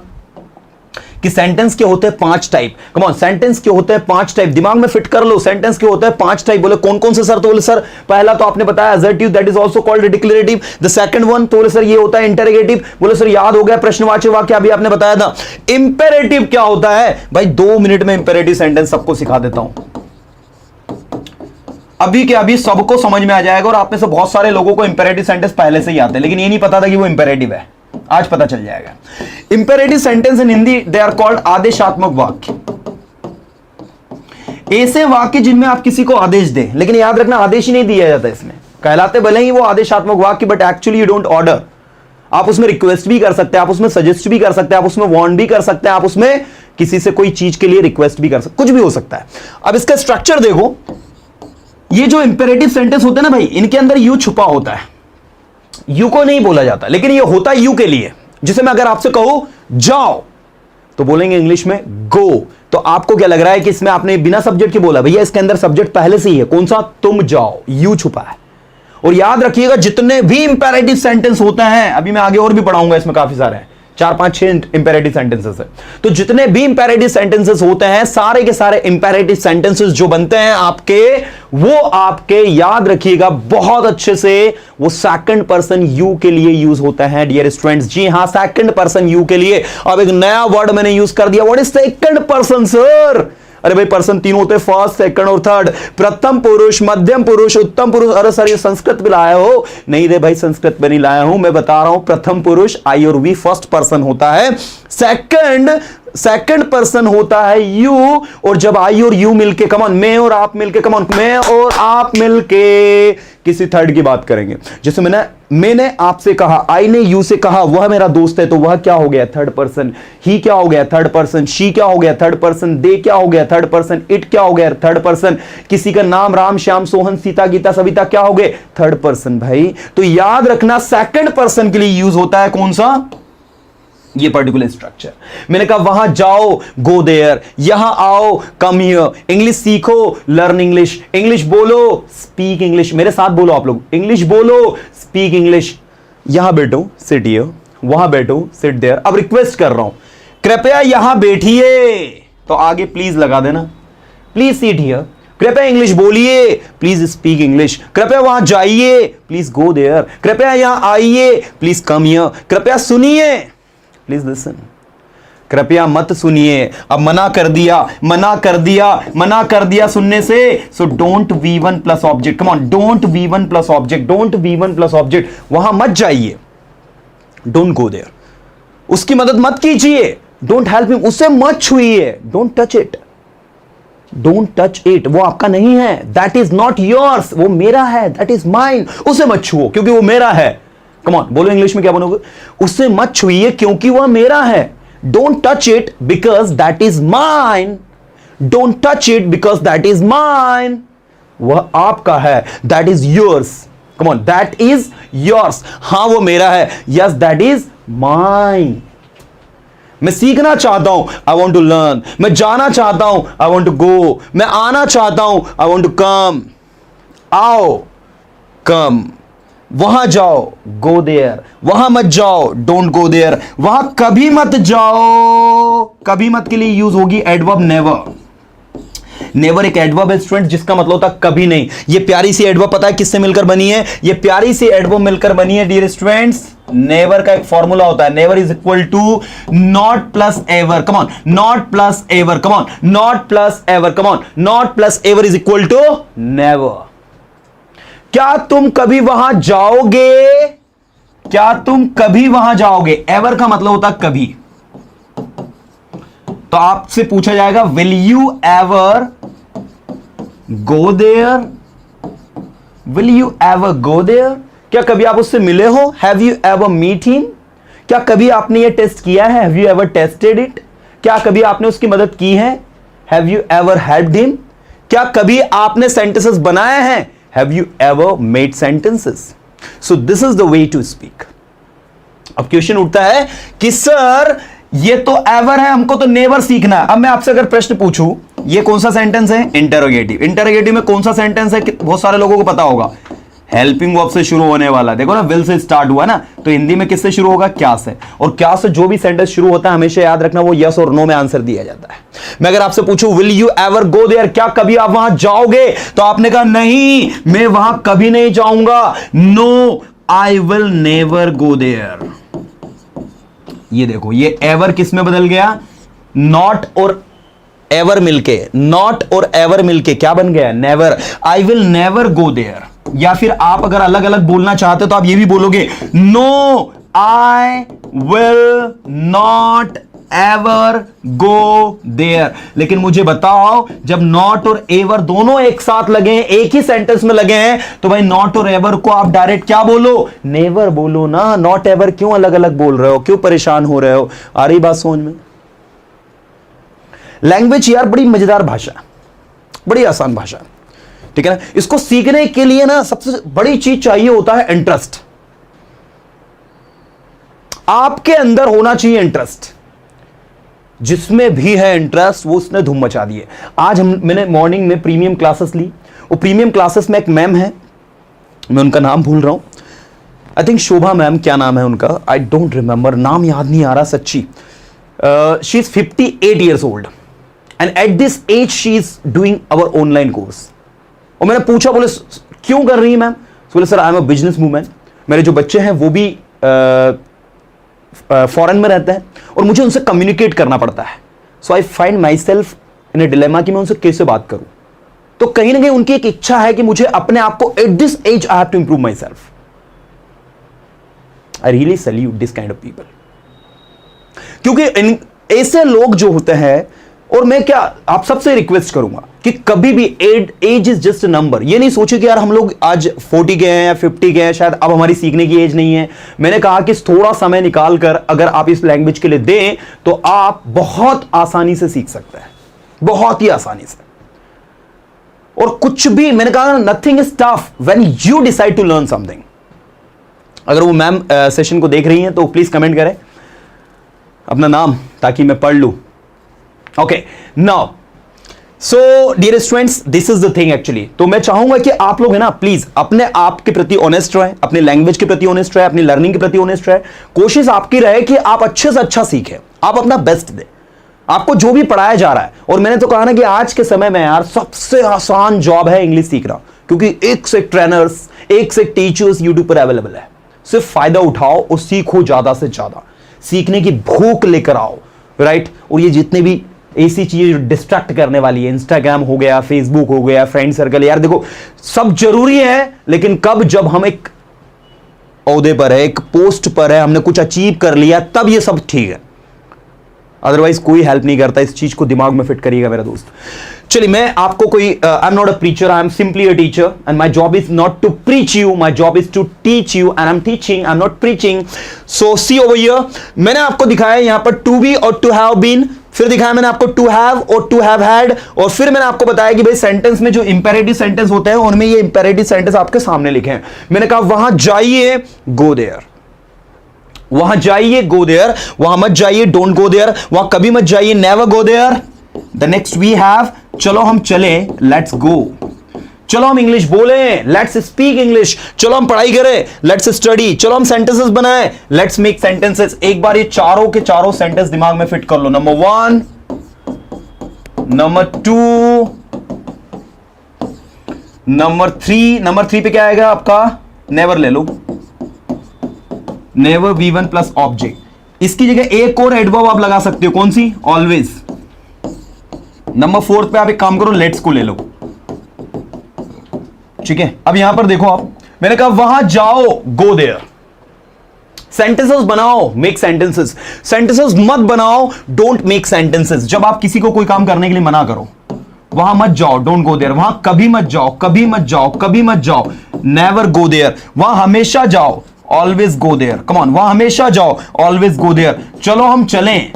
कि सेंटेंस के होते हैं 5 टाइप. कम ऑन, सेंटेंस के होते हैं 5 टाइप. दिमाग में फिट कर लो. सेंटेंस के होते हैं 5 टाइप. बोले कौन कौन से सर? तो बोले सर पहला तो आपने बताया assertive, that is also called declarative. The second one तो बोले सर ये होता है इंटरोगेटिव. बोले सर याद हो गया, प्रश्नवाची वाक्य अभी आपने बताया था. इंपेरेटिव क्या होता है भाई? 2 मिनट में इंपेरेटिव सेंटेंस सबको सिखा देता हूं. अभी के अभी सबको समझ में आ जाएगा. और आप में से बहुत सारे लोगों को इंपेरेटिव सेंटेंस पहले से ही आते हैं, लेकिन ये नहीं पता था कि वो इंपेरेटिव है. आज पता चल जाएगा. Imperative sentence in Hindi they are called आदेशात्मक वाक्य. ऐसे वाक्य जिनमें आप किसी को आदेश दें, लेकिन याद रखना आदेश ही नहीं दिया जाता इसमें. कहलाते भले ही वो आदेशात्मक वाक्य, but actually you don't order. आप उसमें रिक्वेस्ट भी कर सकते हैं, आप उसमें सजेस्ट भी कर सकते हैं, आप उसमें वार्न भी कर सकते हैं, आप उसमें किसी से कोई चीज के लिए रिक्वेस्ट भी कर सकते, कुछ भी हो सकता है. अब इसका स्ट्रक्चर देखो. ये जो इंपेरेटिव सेंटेंस होते हैं ना भाई, इनके अंदर यू छुपा होता है. यू को नहीं बोला जाता, लेकिन ये होता है यू के लिए. जिसे मैं अगर आपसे कहूं जाओ तो बोलेंगे इंग्लिश में गो. तो आपको क्या लग रहा है कि इसमें आपने बिना सब्जेक्ट के बोला? भैया इसके अंदर सब्जेक्ट पहले से ही है. कौन सा? तुम जाओ. यू छुपा है. और याद रखिएगा जितने भी इंपेरेटिव सेंटेंस होते हैं, अभी मैं आगे और भी पढ़ाऊंगा, इसमें काफी सारे हैं, 4, 5, 6 इंपेरेटिव सेंटेंसेस है. तो जितने भी इंपेरेटिव सेंटेंसेस होते हैं, सारे के सारे इंपेरेटिव सेंटेंसेस जो बनते हैं आपके, वो आपके याद रखिएगा बहुत अच्छे से, वो सेकंड पर्सन यू के लिए यूज होता है डियर स्टूडेंट्स. जी हां, सेकंड पर्सन यू के लिए. अब एक नया वर्ड मैंने यूज कर दिया. What is second person sir? अरे भाई पर्सन 3 होते हैं, फर्स्ट, सेकंड और थर्ड. प्रथम पुरुष, मध्यम पुरुष, उत्तम पुरुष. अरे सर ये संस्कृत में लाया हो? नहीं रे भाई, संस्कृत में नहीं लाया हूं, मैं बता रहा हूं. प्रथम पुरुष आई और वी फर्स्ट पर्सन होता है. सेकंड पर्सन होता है यू. और जब आई और यू मिलके, कम ऑन, मैं और आप मिलके, कम ऑन, मैं और आप मिलके किसी थर्ड की बात करेंगे. जैसे मैंने आपसे कहा, आई ने यू से कहा वह मेरा दोस्त है, तो वह क्या हो गया? Third person. ही क्या हो गया? Third person. शी क्या हो गया? Third person. दे क्या हो गया? Third person. इट क्या हो गया? Third person. किसी का नाम राम, श्याम, सोहन, सीता, गीता, सविता क्या हो गए? Third person. भाई तो याद रखना सेकंड पर्सन के लिए यूज होता है कौन सा? ये पर्टिकुलर स्ट्रक्चर। मैंने कहा वहां जाओ, गो देयर, यहां आओ, कम हियर, इंग्लिश सीखो, लर्न इंग्लिश, इंग्लिश बोलो, स्पीक इंग्लिश। मेरे साथ बोलो आप लोग, इंग्लिश बोलो, स्पीक इंग्लिश। यहां बैठो, सिट हियर, वहां बैठो, सिट देयर। अब रिक्वेस्ट कर रहा हूं, कृपया यहां बैठिए, तो आगे प्लीज लगा देना, प्लीज सीट हियर। कृपया इंग्लिश बोलिए, प्लीज स्पीक इंग्लिश। कृपया वहां जाइए, प्लीज गो देयर। कृपया यहां आइए, प्लीज कम हियर। कृपया सुनिए, प्लीज लिसन। कृपया मत सुनिए। अब मना कर दिया, मना कर दिया, मना कर दिया सुनने से। So don't V1 plus object, come on, don't V1 plus object, don't V1 plus object. वहां मत जाइए, डोंट गो देयर। उसकी मदद मत कीजिए, डोंट हेल्प हिम, उससे मत छुइए, don't touch it, don't touch it, वो आपका नहीं है, दैट इज नॉट योर्स, वो मेरा है, दैट इज माइन। उसे मत छुओ क्योंकि वो मेरा है। कम ऑन, बोलो इंग्लिश में क्या बोलोगे? उससे मत छुइए क्योंकि वह मेरा है। Don't touch it because that is mine, don't touch it because that is mine, वह आपका है, that is yours. Come on, that is yours, हां वो मेरा है, यस दैट इज माइन। मैं सीखना चाहता हूं, आई वॉन्ट टू लर्न। मैं जाना चाहता हूं, आई वॉन्ट टू गो। मैं आना चाहता हूं, आई वॉन्ट टू कम। आओ, कम। वहां जाओ, गो देयर। वहां मत जाओ, डोंट गो देयर। वहां कभी मत जाओ, कभी मत के लिए यूज होगी एडवर्ब नेवर। नेवर एक एडवर्ब है स्टूडेंट, जिसका मतलब होता है कभी नहीं। ये प्यारी सी एडवर्ब पता है किससे मिलकर बनी है? ये प्यारी सी एडवर्ब मिलकर बनी है डियर स्टूडेंट्स, नेवर का एक फॉर्मूला होता है, never is equal to not plus ever. Come on, not plus ever, come on, not plus ever, come on, not plus ever is equal to never. क्या तुम कभी वहां जाओगे? क्या तुम कभी वहां जाओगे? एवर का मतलब होता है कभी। तो आपसे पूछा जाएगा will you ever go there? Will you ever go there? क्या कभी आप उससे मिले हो? Have you ever meet him? क्या कभी आपने ये टेस्ट किया है? Have you ever tested it? क्या कभी आपने उसकी मदद की है? Have you ever helped him? क्या कभी आपने सेंटेंसेस बनाए हैं? Have you ever made sentences? So this is the way to speak. अब क्वेश्चन उठता है कि सर ये तो एवर है, हमको तो नेवर सीखना है। अब मैं आपसे अगर प्रश्न पूछूं, ये कौन सा सेंटेंस है? इंटरोगेटिव। इंटरोगेटिव में कौन सा सेंटेंस है? बहुत सारे लोगों को पता होगा, हेल्पिंग वर्ब से शुरू होने वाला। देखो ना, विल से स्टार्ट हुआ ना, तो हिंदी में किससे शुरू होगा? क्या से। और क्या से जो भी सेंटेंस शुरू होता है हमेशा याद रखना वो यस और नो में आंसर दिया जाता है। मैं अगर आपसे पूछूं will you ever go there, क्या कभी आप वहां जाओगे? तो आपने कहा नहीं, मैं वहां कभी नहीं जाऊंगा। No, I will never go there. ये देखो, ये एवर किस में बदल गया? नॉट और एवर मिलके, नॉट और एवर मिलके क्या बन गया? Never. I will never go there. या फिर आप अगर अलग अलग बोलना चाहते हो तो आप ये भी बोलोगे, no I will not ever go there. लेकिन मुझे बताओ, जब नॉट और एवर दोनों एक साथ लगे हैं, एक ही सेंटेंस में लगे हैं, तो भाई नॉट और एवर को आप डायरेक्ट क्या बोलो? नेवर बोलो ना। नॉट एवर क्यों अलग अलग बोल रहे हो? क्यों परेशान हो रहे हो? आ रही बात समझ में? लैंग्वेज यार बड़ी मजेदार भाषा, बड़ी आसान भाषा, ठीक है ना। इसको सीखने के लिए ना सबसे बड़ी चीज चाहिए होता है इंटरेस्ट। आपके अंदर होना चाहिए इंटरेस्ट। जिसमें भी है इंटरेस्ट वो उसने धूम मचा दी है। आज मैंने मॉर्निंग में प्रीमियम क्लासेस ली। वो प्रीमियम क्लासेस में एक मैम है, मैं उनका नाम भूल रहा हूं, आई थिंक शोभा मैम, क्या नाम है उनका, आई डोंट रिमेंबर, नाम याद नहीं आ रहा सच्ची। She is 58 years old and at this age she is doing our online course. और मैंने पूछा, बोले क्यों कर रही है मैम? बोले sir I am a business women, मेरे जो बच्चे हैं वो भी फॉरेन में रहते हैं और मुझे उनसे कम्युनिकेट करना पड़ता है। So I find myself in a dilemma कि मैं उनसे कैसे बात करूं। तो कहीं ना कहीं उनकी एक इच्छा है कि मुझे अपने आप को at this age I have to improve myself. I really salute this kind of people, क्योंकि ऐसे लोग जो होते हैं, और मैं क्या आप सबसे रिक्वेस्ट करूंगा कि कभी भी age is just a number. ये नहीं सोचे कि यार हम लोग आज 40 के हैं या 50 के हैं, शायद अब हमारी सीखने की एज नहीं है। मैंने कहा कि थोड़ा समय निकाल कर अगर आप इस लैंग्वेज के लिए दें तो आप बहुत आसानी से सीख सकते हैं, बहुत ही आसानी से। और कुछ भी, मैंने कहा nothing is tough when you decide to learn something. अगर वो मैम सेशन को देख रही हैं तो प्लीज कमेंट करें। अपना नाम, ताकि मैं पढ़ लूं। Okay, now so dear students, this is the thing actually. तो मैं चाहूंगा कि आप लोग है ना प्लीज अपने आप के प्रति ऑनेस्ट रहे, अपने लैंग्वेज के प्रति ऑनेस्ट रहे, अपनी लर्निंग के प्रति ऑनेस्ट रहे। कोशिश आपकी रहे कि आप अच्छे से अच्छा सीखें, आप अपना बेस्ट दें, आपको जो भी पढ़ाया जा रहा है। और मैंने तो कहा ना कि आज के समय में यार सबसे आसान जॉब है इंग्लिश सीखना, क्योंकि एक से एक ट्रेनर्स, एक से एक टीचर्स यूट्यूब पर अवेलेबल है। सिर्फ फायदा उठाओ और सीखो, ज्यादा से ज्यादा सीखने की भूख लेकर आओ, राइट। और ये जितने भी ऐसी चीजें जो डिस्ट्रैक्ट करने वाली है, इंस्टाग्राम हो गया, फेसबुक हो गया, फ्रेंड सर्कल, यार देखो सब जरूरी है, लेकिन कब, जब हम एक ओहदे पर है, एक पोस्ट पर है, हमने कुछ अचीव कर लिया, तब ये सब ठीक है, अदरवाइज कोई हेल्प नहीं करता। इस चीज को दिमाग में फिट करिएगा मेरा दोस्त। चलिए, मैं आपको कोई I am not a preacher, I am simply a teacher and my job is not to preach you, my job is to teach you and I am teaching, I am not preaching. So see over here, मैंने आपको दिखाया यहां पर to be और to have been, फिर दिखाया मैंने आपको टू हैव और टू हैव हैड, और फिर मैंने आपको बताया कि भाई सेंटेंस में जो इंपेरेटिव सेंटेंस होते हैं उनमें ये इंपेरेटिव सेंटेंस आपके सामने लिखे हैं। मैंने कहा वहां जाइए, गो देयर, वहां जाइए, गो देयर, वहां मत जाइए, डोंट गो देयर, वहां कभी मत जाइए, never go there. The next we have, चलो हम चले, लेट्स गो, चलो हम इंग्लिश बोलें, लेट्स स्पीक इंग्लिश, चलो हम पढ़ाई करें, लेट्स स्टडी, चलो हम सेंटेंसेस बनाएं, लेट्स मेक सेंटेंसेस। एक बार ये चारों के चारों सेंटेंस दिमाग में फिट कर लो। Number 1, number 2, number 3। नंबर 3 पे क्या आएगा आपका? नेवर ले लो, नेवर V1 प्लस ऑब्जेक्ट। इसकी जगह एक और एडवर्ब आप लगा सकते हो, कौन सी? ऑलवेज। नंबर 4 पे आप एक काम करो, लेट्स को ले लो, ठीक है। अब यहां पर देखो आप, मैंने कहा वहां जाओ, गो देयर। सेंटेंसेस बनाओ, मेक सेंटेंसेस। सेंटेंसेस मत बनाओ, डोंट मेक सेंटेंसेस। जब आप किसी को कोई काम करने के लिए मना करो, वहां मत जाओ, डोंट गो देयर। वहां कभी मत जाओ, कभी मत जाओ, कभी मत जाओ, नेवर गो देयर। वहां हमेशा जाओ, always go there. Come on, वहां हमेशा जाओ, ऑलवेज गो देयर। चलो हम चलें,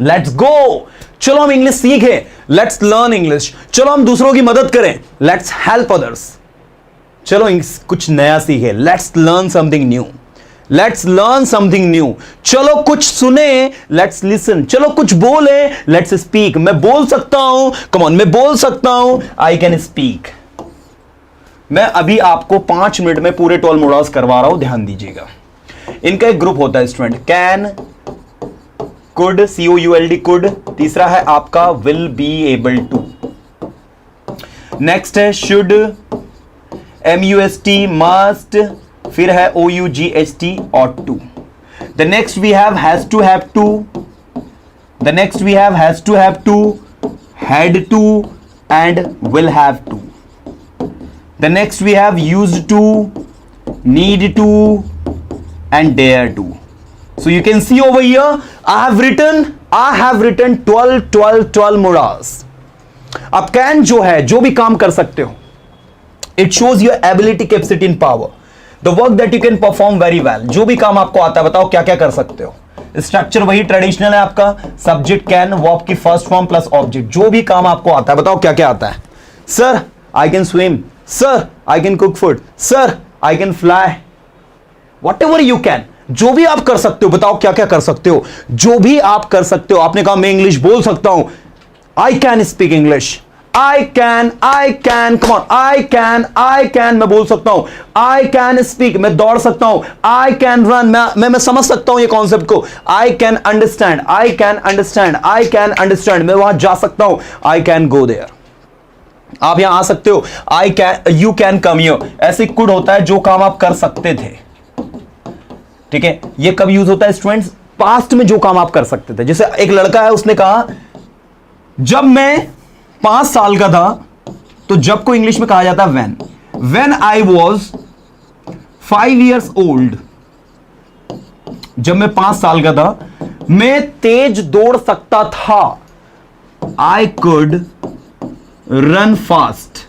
लेट्स गो। चलो हम इंग्लिश सीखें, लेट्स लर्न इंग्लिश। चलो हम दूसरों की मदद करें, लेट्स हेल्प अदर्स। चलो कुछ नया सीखें, let's learn something new, let's learn something new. चलो कुछ सुने, लेट्स लिसन। चलो कुछ बोले, लेट्स स्पीक। मैं बोल सकता हूं, कम ऑन, मैं बोल सकता हूं, आई कैन स्पीक। मैं अभी आपको 5 मिनट में पूरे टोल मोडास करवा रहा हूं, ध्यान दीजिएगा। इनका एक ग्रुप होता है student, can, could, COULD, could. तीसरा है आपका will be able to. Next है शुड, MUST, मस्ट। फिर है OUGHT, ought to। The next we have has to, have to. The next we have has to, have to, had to and will have to. The next we have used to, need to and dare to. So you can see over here, I have written 12 modals. अब can जो है, जो भी काम कर सकते हो, it shows your ability, capacity and power, the work that you can perform very well. जो भी काम आपको आता है, बताओ क्या क्या कर सकते हो। स्ट्रक्चर वही ट्रेडिशनल है आपका, सब्जेक्ट कैन, वर्ब की फर्स्ट फॉर्म प्लस ऑब्जेक्ट। जो भी काम आपको आता है, बताओ क्या क्या आता है। Sir I can swim, sir I can cook food, sir I can fly, Whatever you can, जो भी आप कर सकते हो, बताओ क्या क्या कर सकते हो। जो भी आप कर सकते हो। आपने कहा मैं इंग्लिश बोल सकता हूं, I can speak English, I can, come on, I can, मैं बोल सकता हूं, आई कैन स्पीक, मैं दौड़ सकता हूं, आई कैन रन, मैं समझ सकता हूं ये कॉन्सेप्ट को, I can understand, I can understand, I can understand, मैं वहां जा सकता हूं, आई कैन गो देयर। आप यहां आ सकते हो, I can, you can come here. ऐसे कुड होता है जो काम आप कर सकते थे, ठीक है। ये कब यूज होता है स्टूडेंट्स? पास्ट में जो काम आप कर सकते थे। जैसे एक लड़का है, उसने कहा जब मैं 5 साल का था, तो जब को इंग्लिश में कहा जाता है when I was 5 years old. जब मैं 5 साल का था, मैं तेज दौड़ सकता था, I could run fast,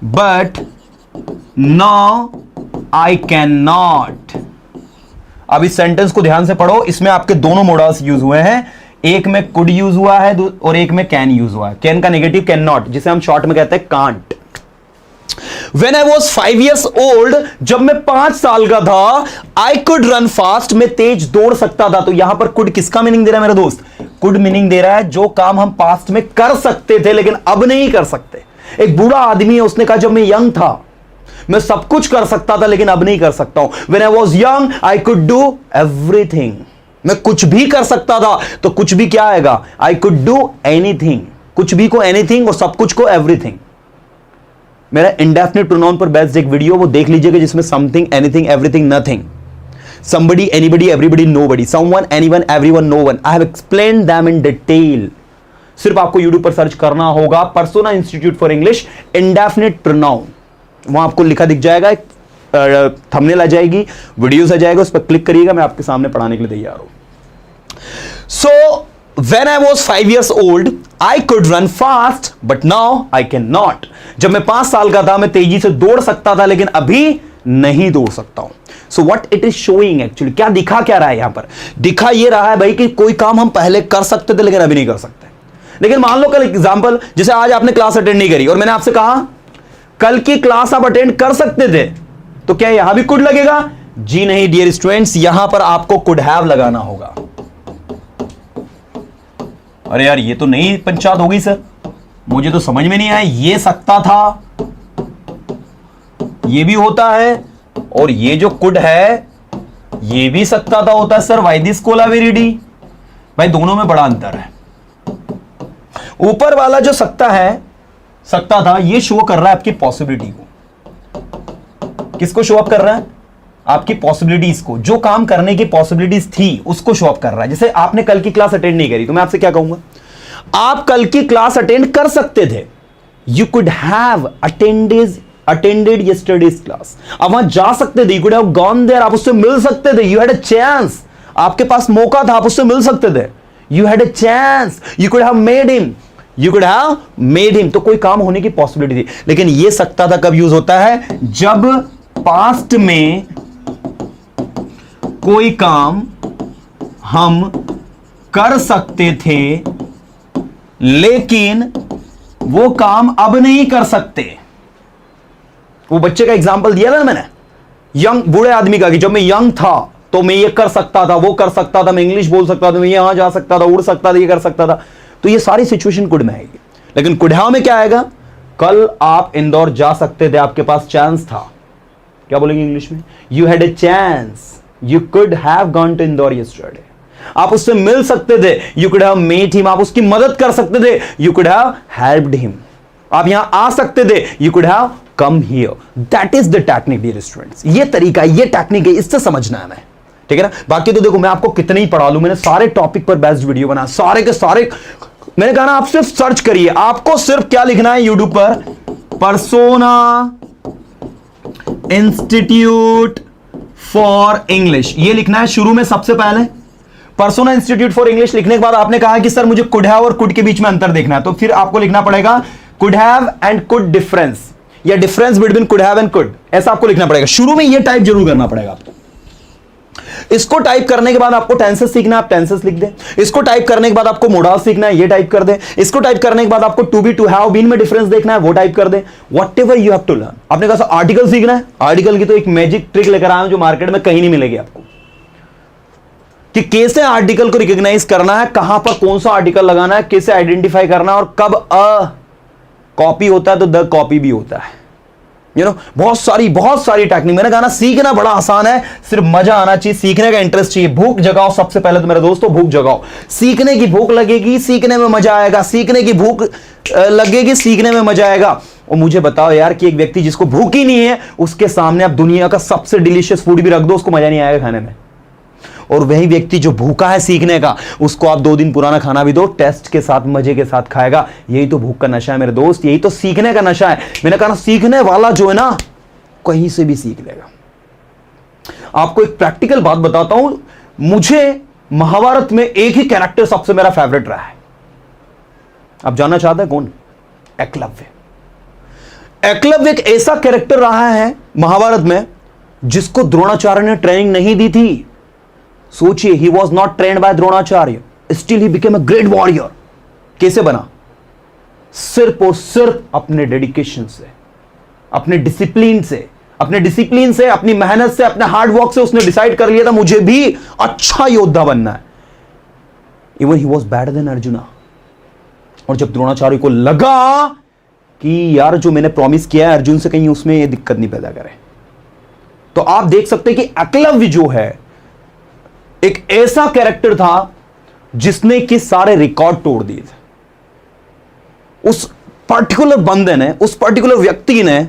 but now I can not. अब इस सेंटेंस को ध्यान से पढ़ो, इसमें आपके दोनों मोडल्स यूज हुए हैं। एक में कुड यूज हुआ है और एक में कैन यूज हुआ है। कैन का नेगेटिव कैन नॉट, जिसे हम शॉर्ट में कहते हैं can't. When I was 5 years old, जब मैं 5 साल का था, I could run fast, मैं तेज दौड़ सकता था। तो यहां पर could किसका मीनिंग दे रहा है मेरा दोस्त? could मीनिंग दे रहा है जो काम हम पास्ट में कर सकते थे लेकिन अब नहीं कर सकते। एक बूढ़ा आदमी है, उसने कहा जब मैं यंग था मैं सब कुछ कर सकता था लेकिन अब नहीं कर सकता हूं। When I was young, I could do everything, मैं कुछ भी कर सकता था। तो कुछ भी क्या आएगा? I could do anything, कुछ भी को anything और सब कुछ को everything। मेरा इंडेफिनिट प्रोनाउन पर बेस्ड एक वीडियो वो देख लीजिएगा जिसमें something, anything, everything, nothing, somebody, anybody, everybody, nobody, someone, anyone, everyone, no one. I have explained them in detail. सिर्फ आपको YouTube पर सर्च करना होगा persona institute for English indefinite pronoun, वहां आपको लिखा दिख जाएगा, थंबनेल आ जाएगी, वीडियोस आ जाएगा, उस पर क्लिक करिएगा। मैं आपके सामने पढ़ाने के लिए तैयार हूं। So when I was 5 years old, I could run fast, but now I cannot. जब मैं 5 साल का था मैं तेजी से दौड़ सकता था लेकिन अभी नहीं दौड़ सकता हूं। So what it is showing actually, क्या दिखा क्या रहा है यहां पर? दिखा ये रहा है भाई कि कोई काम हम पहले कर सकते थे लेकिन अभी नहीं कर सकते। लेकिन मान लो कल एग्जांपल, जैसे आज आपने क्लास अटेंड नहीं करी और मैंने आपसे कहा कल की क्लास आप अटेंड कर सकते थे, तो क्या यहां भी कुड लगेगा? जी नहीं डियर स्टूडेंट्स, यहां पर आपको कुड हैव लगाना होगा। अरे यार ये तो नई पंचायत हो गई सर, मुझे तो समझ में नहीं आया। ये सकता था, ये भी होता है, और ये जो कुड है ये भी सकता था होता है सर। Why this कोलावेरिटी? भाई दोनों में बड़ा अंतर है। ऊपर वाला जो सकता है, सकता था, ये शो कर रहा है आपकी पॉसिबिलिटी को। किसको शो अप कर रहा है? आपकी पॉसिबिलिटीज को। जो काम करने की पॉसिबिलिटीज थी उसको शो अप कर रहा है। जैसे आपने कल की क्लास अटेंड नहीं करी तो मैं आपसे क्या कहूंगा? आप कल की क्लास अटेंड कर सकते थे। You could have attended yesterday's class. आप वहां जा सकते थे, you could have gone there, आप उससे मिल सकते थे। यू हैड अ चांस, आपके पास मौका था, आप उससे मिल सकते थे। You had a chance, you could have made him, you could have made him. तो कोई काम होने की पॉसिबिलिटी थी। लेकिन ये सकता था कब यूज होता है? जब पास्ट में कोई काम हम कर सकते थे लेकिन वो काम अब नहीं कर सकते। वो बच्चे का एग्जांपल दिया ना मैंने, यंग बूढ़े आदमी का, कि जब मैं यंग था तो मैं ये कर सकता था, वो कर सकता था, मैं इंग्लिश बोल सकता था, मैं यहां जा सकता था, उड़ सकता था, ये कर सकता था। तो ये सारी सिचुएशन कुड में आएगी। लेकिन कुड हैव में क्या आएगा? कल आप इंदौर जा सकते थे, आपके पास चांस था। क्या बोलेंगे इंग्लिश में? You had a chance, you could have gone to Indore yesterday. आप उससे मिल सकते थे, you could have met him. आप उसकी मदद कर सकते थे, you could have helped him. आप यहां आ सकते थे, you could have come here. That is the technique dear students. ये तरीका, ये टेक्निक है, इससे समझना है हमें, ठीक है ना। बाकी तो देखो मैं आपको कितने ही पढ़ा लूं, मैंने सारे टॉपिक पर बेस्ड वीडियो बना, सारे के सारे। मैंने कहा ना आप सिर्फ सर्च करिए, आपको सिर्फ क्या लिखना है यूट्यूब पर? पर्सोना इंस्टीट्यूट फॉर इंग्लिश, ये लिखना है शुरू में सबसे पहले। पर्सोना इंस्टीट्यूट फॉर इंग्लिश लिखने के बाद आपने कहा कि सर मुझे कुड हैव और कुड के बीच में अंतर देखना है, तो फिर आपको लिखना पड़ेगा could have and could difference, या difference between could have and could, ऐसा आपको लिखना पड़ेगा। शुरू में ये टाइप जरूर करना पड़ेगा आपको। इसको टाइप करने के बाद आपको टेंसेस सीखना है, आप टेंसेस लिख दें। इसको टाइप करने के बाद आपको मोडाल सीखना है, ये टाइप कर दें। इसको टाइप करने के बाद आपको to be, to have been में डिफरेंस देखना है, वो टाइप कर दें। Whatever you have to learn. आपने कहा सर आर्टिकल सीखना है, आर्टिकल की तो एक मैजिक ट्रिक लेकर आया हूं जो मार्केट में कहीं नहीं मिलेगी आपको, कि कैसे आर्टिकल को रिकॉग्नाइज करना है, कहां पर कौन सा आर्टिकल लगाना है, कैसे आइडेंटिफाई करना है, और कब अ कॉपी होता है तो द कॉपी भी होता है। बहुत सारी टेक्निक। मैंने कहा ना सीखना बड़ा आसान है, सिर्फ मजा आना चाहिए, सीखने का इंटरेस्ट चाहिए। भूख जगाओ सबसे पहले तो मेरे दोस्तों, भूख जगाओ। सीखने की भूख लगेगी, सीखने में मजा आएगा। सीखने की भूख लगेगी, सीखने में मजा आएगा। और मुझे बताओ यार कि एक व्यक्ति जिसको भूख ही नहीं है, उसके सामने आप दुनिया का सबसे डिलीशियस फूड भी रख दो, उसको मजा नहीं आएगा खाने में। और वही व्यक्ति जो भूखा है सीखने का, उसको आप 2 दिन पुराना खाना भी दो, टेस्ट के साथ, मजे के साथ खाएगा। यही तो भूख का नशा है मेरे दोस्त, यही तो सीखने का नशा है। मैंने कहा ना सीखने वाला जो है ना कहीं से भी सीख लेगा। आपको एक प्रैक्टिकल बात बताता हूं, मुझे महाभारत में एक ही कैरेक्टर सबसे मेरा फेवरेट रहा है। आप जानना चाहते हैं कौन? एकलव्य। एकलव्य एक ऐसा कैरेक्टर रहा है महाभारत में जिसको द्रोणाचार्य ने ट्रेनिंग नहीं दी थी। सोचिए, he was not trained by Dronacharya, still he became a great warrior. कैसे बना? सिर्फ और सिर्फ अपने डेडिकेशन से। अपने डिसिप्लिन से, अपनी मेहनत से, अपने हार्ड वर्क से उसने डिसाइड कर लिया था मुझे भी अच्छा योद्धा बनना है। Even he was better than arjuna. और जब द्रोणाचार्य को लगा कि यार जो मैंने प्रॉमिस किया है अर्जुन से, कहीं उसमें ये दिक्कत नहीं पैदा करे, तो आप देख सकते हैं कि एकलव्य जो है एक ऐसा कैरेक्टर था जिसने कि सारे रिकॉर्ड तोड़ दिए थे। उस पर्टिकुलर बंदे ने, उस पर्टिकुलर व्यक्ति ने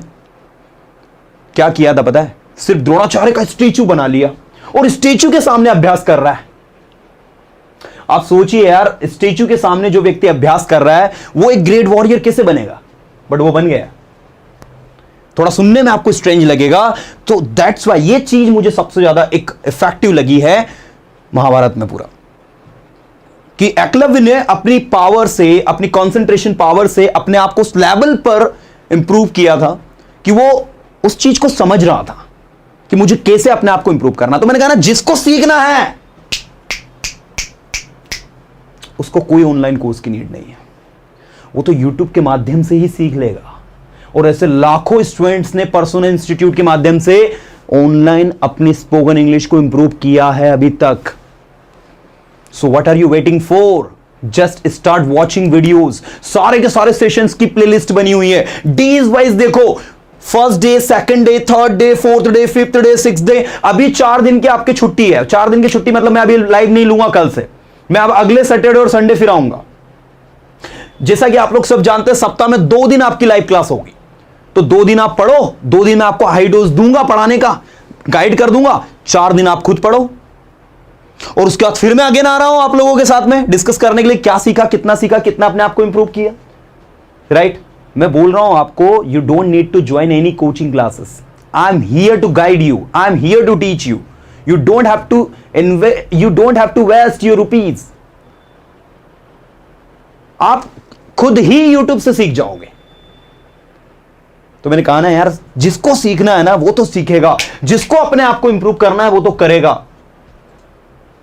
क्या किया था पता है? सिर्फ द्रोणाचार्य का स्टैचू बना लिया और स्टैचू के सामने अभ्यास कर रहा है। आप सोचिए यार, स्टैचू के सामने जो व्यक्ति अभ्यास कर रहा है वो एक ग्रेट वॉरियर कैसे बनेगा? बट वो बन गया। थोड़ा सुनने में आपको स्ट्रेंज लगेगा, तो दैट्स वाई ये चीज मुझे सबसे ज्यादा एक इफेक्टिव लगी है महाभारत में पूरा, कि एकलव्य ने अपनी पावर से, अपनी कंसंट्रेशन पावर से अपने आप को उस लेवल पर इंप्रूव किया था कि वो उस चीज को समझ रहा था कि मुझे कैसे अपने आप को इंप्रूव करना। तो मैंने कहा ना, जिसको सीखना है उसको कोई ऑनलाइन कोर्स की नीड नहीं है, वो तो यूट्यूब के माध्यम से ही सीख लेगा। और ऐसे लाखों स्टूडेंट्स ने पर्सोना इंस्टीट्यूट के माध्यम से ऑनलाइन अपनी स्पोकन इंग्लिश को इंप्रूव किया है अभी तक। So what are you waiting for? Just start watching videos. सारे के सारे सेशंस की प्लेलिस्ट बनी हुई है, डेज वाइज देखो, first day, second day, third day, fourth day, fifth day, six day. अभी 4 दिन की आपकी छुट्टी है। 4 दिन की छुट्टी मतलब मैं अभी लाइव नहीं लूंगा कल से, मैं अब अगले सैटरडे और संडे फिर आऊंगा। जैसा कि आप लोग सब जानते हैं, सप्ताह में 2 दिन आपकी लाइव क्लास होगी, तो 2 दिन आप पढ़ो, 2 दिन मैं आपको हाई डोज दूंगा पढ़ाने का, गाइड कर दूंगा। 4 दिन आप खुद पढ़ो और उसके बाद फिर मैं अगेन आ रहा हूं आप लोगों के साथ में डिस्कस करने के लिए, क्या सीखा, कितना अपने आप को इंप्रूव किया। राइट? मैं बोल रहा हूं आपको, you don't need to join any coaching classes. I am here to guide you, I am here to teach you. You don't have to waste your rupees. आप खुद ही YouTube से सीख जाओगे। तो मैंने कहा ना यार, जिसको सीखना है ना वो तो सीखेगा, जिसको अपने आप को इंप्रूव करना है वो तो करेगा।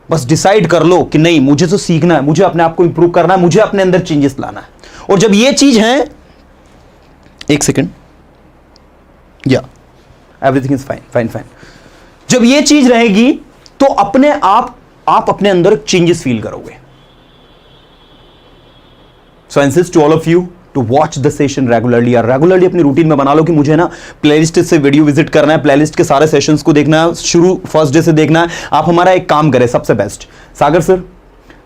बस डिसाइड कर लो कि नहीं, मुझे तो सीखना है, मुझे अपने आप को इंप्रूव करना है, मुझे अपने अंदर चेंजेस लाना है। और जब ये चीज है, एक सेकेंड, या एवरीथिंग इज फाइन। जब ये चीज रहेगी तो अपने आप अपने अंदर चेंजेस फील करोगे। So I insist to all of you to watch the session regularly. यार रेगुलरली अपनी रूटीन में बना लो कि मुझे ना प्लेलिस्ट से वीडियो विजिट करना है, प्लेलिस्ट के सारे सेशंस को देखना है, शुरू फर्स्ट डे से देखना है। आप हमारा एक काम करें, सबसे बेस्ट सागर सर,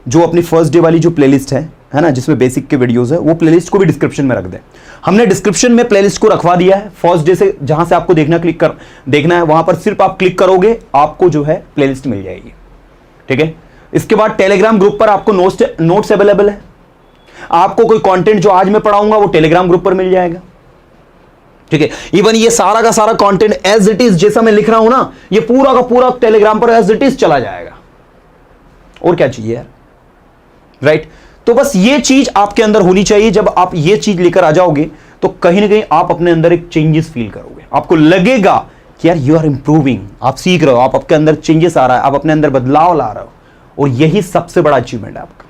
जो अपनी फर्स्ट डे वाली जो प्लेलिस्ट है ना, जिसमें बेसिक के वीडियोस है, वो प्लेलिस्ट को भी डिस्क्रिप्शन में रख दे। हमने डिस्क्रिप्शन में प्लेलिस्ट को रखवा दिया है। फर्स्ट डे से जहां से आपको देखना है, वहां पर सिर्फ आप क्लिक करोगे, आपको जो है प्लेलिस्ट मिल जाएगी। ठीक है? इसके बाद टेलीग्राम ग्रुप पर आपको नोट्स अवेलेबल है। आपको कोई कंटेंट जो आज मैं पढ़ाऊंगा वो टेलीग्राम ग्रुप पर मिल जाएगा। ठीक है? इवन ये सारा का सारा कंटेंट एज इट इज जैसा मैं लिख रहा हूं ना, ये पूरा का पूरा टेलीग्राम पर एज इट इज चला जाएगा। और क्या चाहिए यार? राइट? तो बस ये चीज आपके अंदर होनी चाहिए। जब आप ये चीज लेकर आ जाओगे तो कहीं ना कहीं आप अपने अंदर एक चेंजेस फील करोगे। आपको लगेगा कि यार यू आर इंप्रूविंग, आप सीख रहे हो, आप आपके अंदर चेंजेस आ रहा है, आप अपने अंदर बदलाव ला रहे हो, और यही सबसे बड़ा अचीवमेंट है आपका।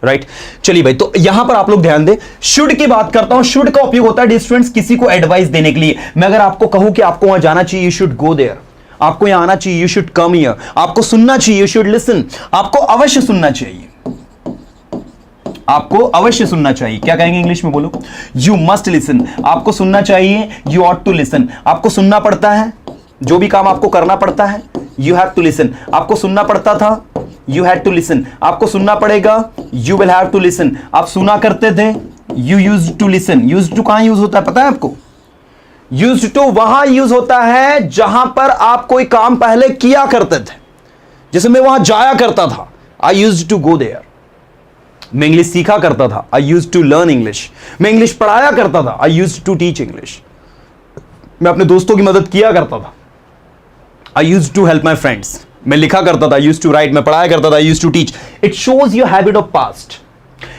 राइट? चलिए भाई, तो यहां पर आप लोग ध्यान दें। शुड की बात करता हूं। शुड का उपयोग होता है स्टूडेंट्स किसी को एडवाइस देने के लिए। मैं अगर आपको कहूं कि आपको वहां जाना चाहिए, यू शुड गो देयर। आपको यहां आना चाहिए, यू शुड कम हियर। आपको सुनना चाहिए, यू शुड लिसन। आपको अवश्य सुनना चाहिए, आपको अवश्य सुनना चाहिए। क्या कहेंगे इंग्लिश में? बोलो, यू मस्ट लिसन। आपको सुनना चाहिए, यू ऑट टू लिसन। आपको सुनना पड़ता है, जो भी काम आपको करना पड़ता है, यू हैव टू लिसन। आपको सुनना पड़ता था, यू हैड टू लिसन। आपको सुनना पड़ेगा, you will have to listen. आप सुना करते थे, you used to listen. Used to कहां यूज होता है पता है आपको? यूज्ड टू वहां यूज होता है जहां पर आप कोई काम पहले किया करते थे। जैसे मैं वहां जाया करता था, I used to go there. मैं इंग्लिश सीखा करता था, I used to learn English. मैं इंग्लिश पढ़ाया करता था, I used to teach English. मैं अपने दोस्तों की मदद किया करता था, I used to help my friends. मैं लिखा करता था, आई यूज्ड टू राइट। मैं पढ़ाया करता था, I used to teach. It shows your habit of past.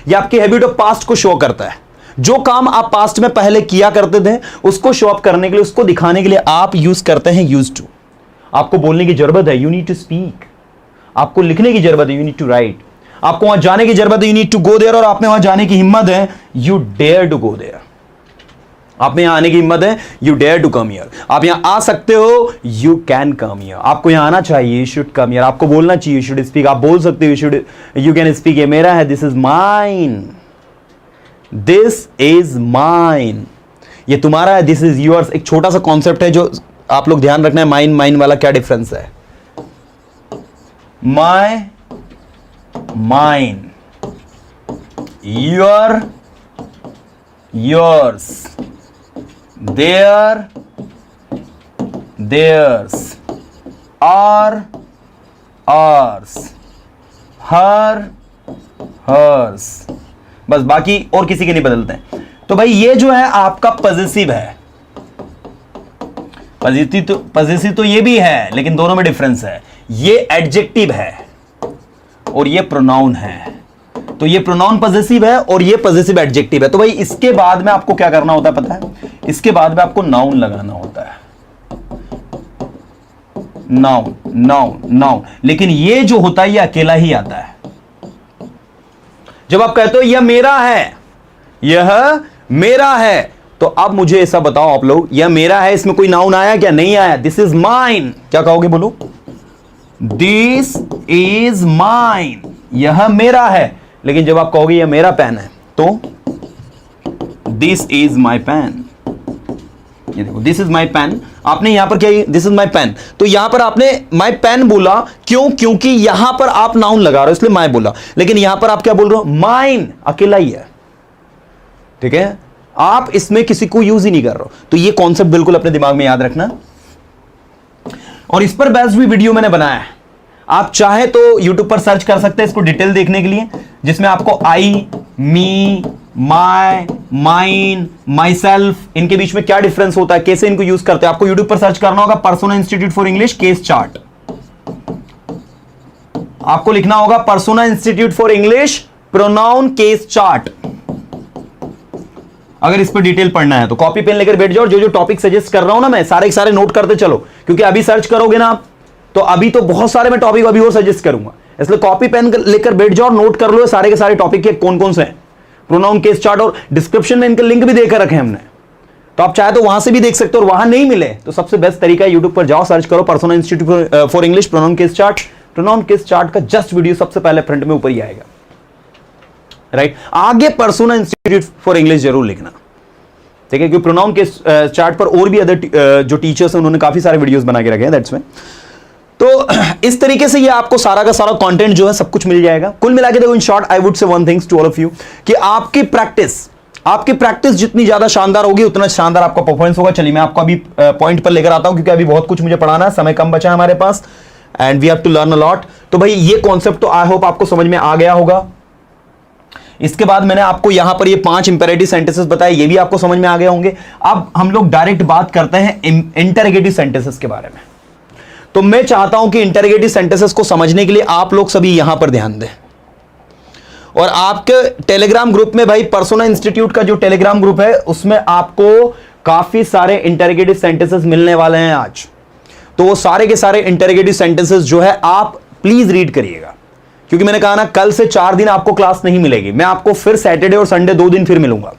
ये आपकी हैबिट ऑफ पास्ट को शो करता है। जो काम आप पास्ट में पहले किया करते थे, उसको शो अप करने के लिए, उसको दिखाने के लिए आप यूज करते हैं यूज्ड टू। आपको बोलने की जरूरत है, यू नीड टू स्पीक। आपको लिखने की जरूरत है, यू नीड टू राइट। आपको वहां जाने की जरूरत है, you need to go there. और आप में वहां जाने की हिम्मत है, you dare to go there. आप में यहां आने की हिम्मत है, you dare to come here, आप यहां आ सकते हो, यू कैन कम हियर, आपको यहां आना चाहिए, यू शुड कम हियर, आपको बोलना चाहिए, यू शुड स्पीक, आप बोल सकते हो, यू कैन स्पीक, ये मेरा है, this is mine, this is mine, ये तुम्हारा है, दिस इज योर्स। एक छोटा सा कॉन्सेप्ट है जो आप लोग ध्यान रखना है, माइन माइन वाला क्या डिफरेंस है। My mine, your yours, their theirs, our ours, her hers, बस बाकी और किसी के नहीं बदलते हैं। तो भाई ये जो है आपका पॉजिटिव है, पॉजिटिव तो ये भी है लेकिन दोनों में डिफरेंस है, ये एडजेक्टिव है और ये प्रोनाउन है। तो ये प्रोनाउन पॉजिटिव है और ये पॉजिटिव एडजेक्टिव है। तो भाई इसके बाद में आपको क्या करना होता है पता है, इसके बाद में आपको नाउन लगाना होता है, नाउन नाउन नाउन, लेकिन ये जो होता है ये अकेला ही आता है। जब आप कहते हो यह मेरा है, यह मेरा है, तो अब मुझे ऐसा बताओ आप लोग, यह मेरा है, इसमें कोई नाउन आया क्या? नहीं आया। दिस इज माइन, क्या कहोगे बोलो? दिस इज माइन, यह मेरा है। लेकिन जब आप कहोगे यह मेरा पेन है तो दिस इज माई पेन, ये देखो दिस इज माई पेन, आपने यहां पर क्या, दिस इज माई पेन, तो यहां पर आपने माई पेन बोला, क्यों? क्योंकि यहां पर आप नाउन लगा रहे हो इसलिए माई बोला, लेकिन यहां पर आप क्या बोल रहे हो? माइन, अकेला ही है, ठीक है, आप इसमें किसी को यूज ही नहीं कर रहे हो। तो ये कॉन्सेप्ट बिल्कुल अपने दिमाग में याद रखना, और इस पर बेस्ट भी वीडियो मैंने बनाया है, आप चाहे तो YouTube पर सर्च कर सकते हैं इसको डिटेल देखने के लिए, जिसमें आपको आई, मी, माय, माइन, माई सेल्फ, इनके बीच में क्या डिफरेंस होता है, कैसे इनको यूज करते हैं, आपको YouTube पर सर्च करना होगा persona institute for English case chart, आपको लिखना होगा persona institute for English pronoun case chart. अगर इस पर डिटेल पढ़ना है तो कॉपी पेन लेकर बैठ जाओ, जो जो टॉपिक सजेस्ट कर रहा हूं ना मैं, सारे सारे नोट करते चलो, क्योंकि अभी सर्च करोगे ना आप तो अभी तो बहुत सारे मैं टॉपिक अभी और सजेस्ट करूंगा, इसलिए कॉपी पेन लेकर बैठ जाओ और नोट कर लो सारे के सारे टॉपिक के कौन कौन से हैं, प्रोनाउन केस चार्ट, और डिस्क्रिप्शन में इनके लिंक भी देकर रखे हमने, तो आप चाहे तो वहां से भी देख सकते हो, और वहां नहीं मिले तो सबसे बेस्ट तरीका है यूट्यूब पर जाओ, सर्च करो persona institute for English pronoun case chart, pronoun case chart का जस्ट वीडियो सबसे पहले फ्रंट में ऊपर ही आएगा, राइट। आगे पर्सोना इंस्टीट्यूट फॉर इंग्लिश जरूर लिखना, ठीक है, क्योंकि प्रोनाउन के चार्ट पर और भी अदर जो टीचर्स हैं उन्होंने काफी सारे वीडियोस बना के रखे हैं, दैट्स में। तो इस तरीके से ये आपको सारा का सारा कंटेंट जो है सब कुछ मिल जाएगा। कुल मिला के देखो, in short I would say one things to all of you, कि आपकी प्रैक्टिस जितनी ज्यादा शानदार होगी उतना शानदार आपका परफॉर्मेंस होगा। चलिए मैं आपको अभी पॉइंट पर लेकर आता हूं, क्योंकि अभी बहुत कुछ मुझे पढ़ाना है, समय कम बचा है हमारे पास, and we have to learn a lot. तो भाई ये कॉन्सेप्ट तो आई होप आपको समझ में आ गया होगा। इसके बाद मैंने आपको यहां पर ये 5 इंपेरेटिव सेंटेंसेस बताए, ये भी आपको समझ में आ गए होंगे। अब हम लोग डायरेक्ट बात करते हैं इंटरोगेटिव सेंटेंसेस के बारे में। तो मैं चाहता हूं कि इंटरोगेटिव सेंटेंसेस को समझने के लिए आप लोग सभी यहां पर ध्यान दें, और आपके टेलीग्राम ग्रुप में भाई पर्सोना इंस्टीट्यूट का जो टेलीग्राम ग्रुप है उसमें आपको काफी सारे इंटरोगेटिव सेंटेंसेस मिलने वाले हैं आज। तो वो सारे के सारे इंटरोगेटिव सेंटेंसेस जो है आप प्लीज रीड करिएगा, क्योंकि मैंने कहा ना कल से 4 दिन आपको क्लास नहीं मिलेगी, मैं आपको फिर सैटरडे और संडे 2 दिन फिर मिलूंगा।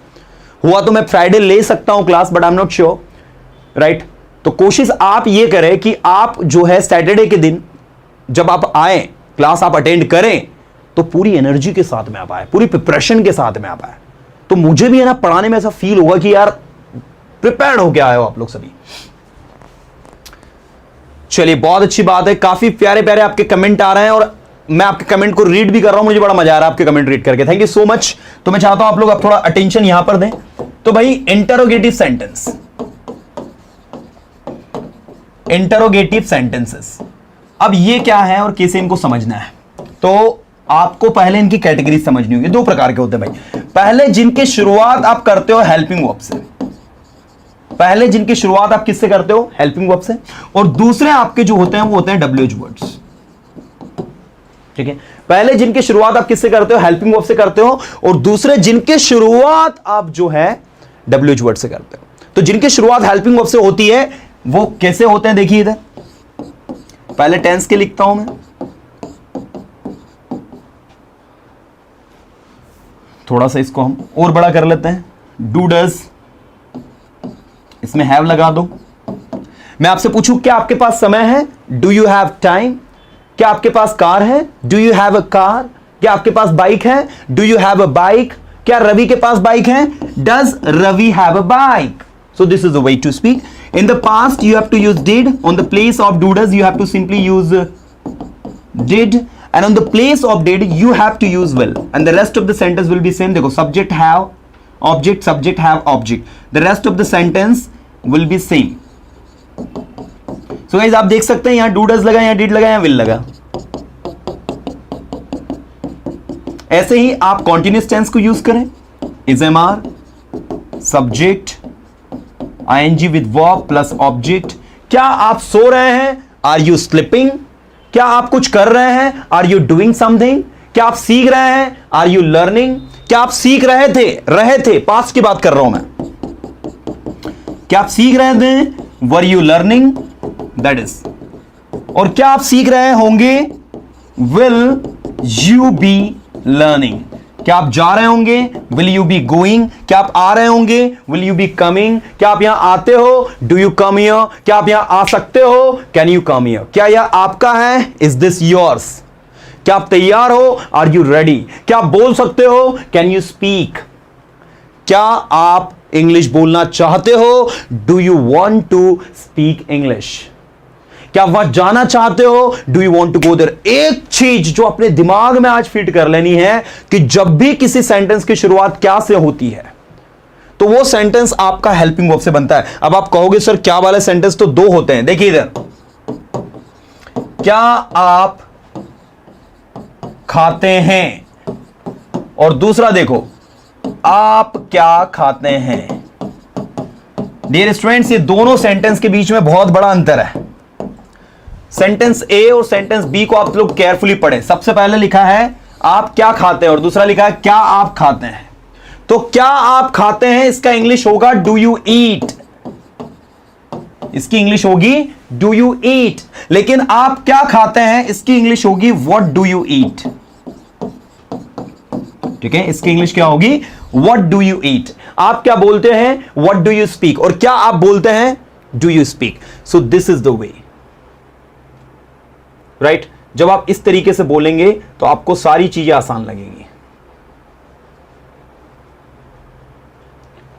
हुआ तो मैं फ्राइडे ले सकता हूं class, but I am not sure, right. तो कोशिश आप ये करें कि आप जो है सैटरडे के दिन जब आप आए क्लास आप अटेंड करें तो पूरी एनर्जी के साथ में आप आए, पूरी प्रिपरेशन के साथ में आप आए, तो मुझे भी है ना पढ़ाने में ऐसा फील होगा कि यार प्रिपेयर्ड होके आए हो आप लोग सभी। चलिए बहुत अच्छी बात है, काफी प्यारे प्यारे आपके कमेंट आ रहे हैं और मैं आपके कमेंट को रीड भी कर रहा हूं, मुझे बड़ा मजा आ रहा है आपके कमेंट रीड करके, थैंक यू सो मच। तो मैं चाहता हूं आप लोग अब थोड़ा अटेंशन यहां पर दें। तो भाई इंटरोगेटिव सेंटेंसेस, अब ये क्या है और कैसे इनको समझना है, तो आपको पहले इनकी कैटेगरी समझनी होगी। 2 प्रकार के होते हैं भाई, पहले जिनके शुरुआत आप करते हो हेल्पिंग वर्ब से, पहले जिनकी शुरुआत आप किससे करते हो? हेल्पिंग वर्ब से, और दूसरे आपके जो होते हैं वो होते हैं WH वर्ड्स, ठीक है। पहले जिनकी शुरुआत आप किससे करते हो? हेल्पिंग वर्ब से करते हो, और दूसरे जिनके शुरुआत आप जो है WH वर्ड से करते हो। तो जिनकी शुरुआत हेल्पिंग वर्ब से होती है वो कैसे होते हैं देखिए इधर, पहले टेंस के लिखता हूं मैं, थोड़ा सा इसको हम और बड़ा कर लेते हैं, डू डज इसमें हैव लगा दो। मैं आपसे पूछूं क्या आपके पास समय है, डू यू हैव टाइम। क्या आपके पास कार है, do you have a car. क्या आपके पास बाइक है, do you have a bike. क्या रवि के पास बाइक है, does Ravi have a bike. So this is the way to speak. In the past you have to use did, on the place of do does you have to simply use did, and on the place of did you have to use will, and the rest of the sentence will be same. देखो subject have object, subject have object, the rest of the sentence will be same. So guys आप देख सकते हैं यहां do does लगा, यहां did लगा, यहां will लगा। ऐसे ही आप continuous tense को यूज करें, is mr, subject, ing with verb plus object। क्या आप सो रहे हैं, are you sleeping। क्या आप कुछ कर रहे हैं, आर यू डूइंग समथिंग। क्या आप सीख रहे हैं, आर यू लर्निंग। क्या आप सीख रहे थे पास्ट की बात कर रहा हूं मैं। क्या आप सीख रहे थे, were you learning, that is. और क्या आप सीख रहे होंगे, विल यू बी लर्निंग। क्या आप जा रहे होंगे, विल यू बी गोइंग। क्या आप आ रहे होंगे, विल यू बी कमिंग। क्या आप यहां आते हो, डू यू कम हियर। क्या आप यहां आ सकते हो, कैन यू कम हियर। क्या यह आपका है, इज दिस योर्स। क्या आप तैयार हो, आर यू रेडी। क्या आप बोल सकते हो, कैन यू स्पीक। क्या आप इंग्लिश बोलना चाहते हो, do you want to speak English. क्या आप वहां जाना चाहते हो, do you want to go there. एक चीज जो अपने दिमाग में आज फिट कर लेनी है कि जब भी किसी सेंटेंस की शुरुआत क्या से होती है तो वो सेंटेंस आपका हेल्पिंग वर्ब से बनता है। अब आप कहोगे सर क्या वाले सेंटेंस तो दो होते हैं। देखिए इधर, क्या आप खाते हैं, और दूसरा देखो, आप क्या खाते हैं। डियर स्टूडेंट्स, ये दोनों सेंटेंस के बीच में बहुत बड़ा अंतर है। सेंटेंस ए और सेंटेंस बी को आप लोग केयरफुली पढ़ें। सबसे पहले लिखा है आप क्या खाते हैं और दूसरा लिखा है क्या आप खाते हैं। तो क्या आप खाते हैं इसका इंग्लिश होगा डू यू ईट। इसकी इंग्लिश होगी डू यू ईट। लेकिन आप क्या खाते हैं इसकी इंग्लिश होगी व्हाट डू यू ईट। ठीक है, इसकी इंग्लिश क्या होगी, व्हाट डू यू ईट। आप क्या बोलते हैं, व्हाट डू यू स्पीक। और क्या आप बोलते हैं, do you speak. So this is the way, right. जब आप इस तरीके से बोलेंगे तो आपको सारी चीजें आसान लगेंगी,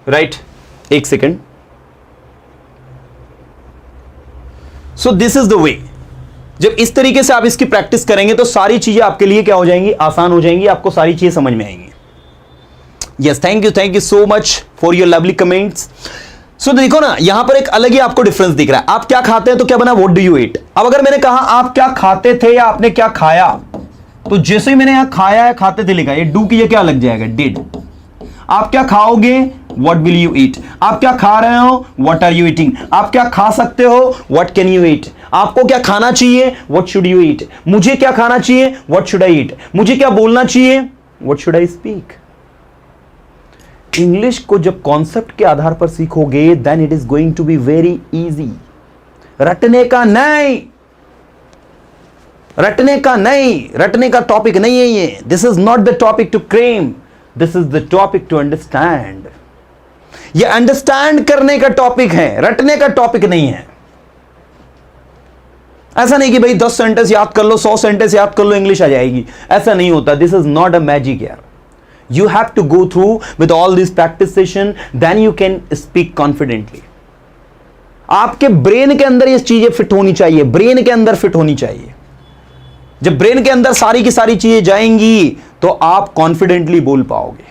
राइट। एक second. So this is the वे। जब इस तरीके से आप इसकी प्रैक्टिस करेंगे तो सारी चीजें आपके लिए क्या हो जाएंगी, आसान हो जाएंगी, आपको सारी चीजें समझ में आएंगी। Yes, thank you so much for your lovely comments. So देखो ना, यहां पर एक अलग ही आपको डिफरेंस दिख रहा है। आप क्या खाते हैं तो क्या बना, व्हाट डू यू ईट। अब अगर मैंने कहा आप क्या खाते थे या आपने क्या खाया, तो जैसे ही मैंने यहां खाया है खाते थे लिखा, ये डू की क्या लग जाएगा, डिड। आप क्या खाओगे, व्हाट विल यू ईट। आप क्या खा रहे हो, व्हाट आर यू ईटिंग। आप क्या खा सकते हो, व्हाट कैन यू ईट। आपको क्या खाना चाहिए, व्हाट शुड यू ईट। मुझे क्या खाना चाहिए, व्हाट शुड आई ईट। मुझे क्या बोलना चाहिए, what should I speak. English को जब कॉन्सेप्ट के आधार पर सीखोगे then it is going to be very easy. रटने का नहीं, रटने का टॉपिक नहीं है ये। This is not the topic to cram, this is the topic to understand. ये अंडरस्टैंड करने का टॉपिक है, रटने का टॉपिक नहीं है। ऐसा नहीं कि भाई 10 सेंटेंस याद कर लो, 100 सेंटेंस याद कर लो, इंग्लिश आ जाएगी। ऐसा नहीं होता। This is not a magic यार। You have to go through with all this practice session, then you can speak confidently. आपके ब्रेन के अंदर ये चीजें फिट होनी चाहिए, ब्रेन के अंदर फिट होनी चाहिए। जब ब्रेन के अंदर सारी की सारी चीजें जाएंगी तो आप कॉन्फिडेंटली बोल पाओगे,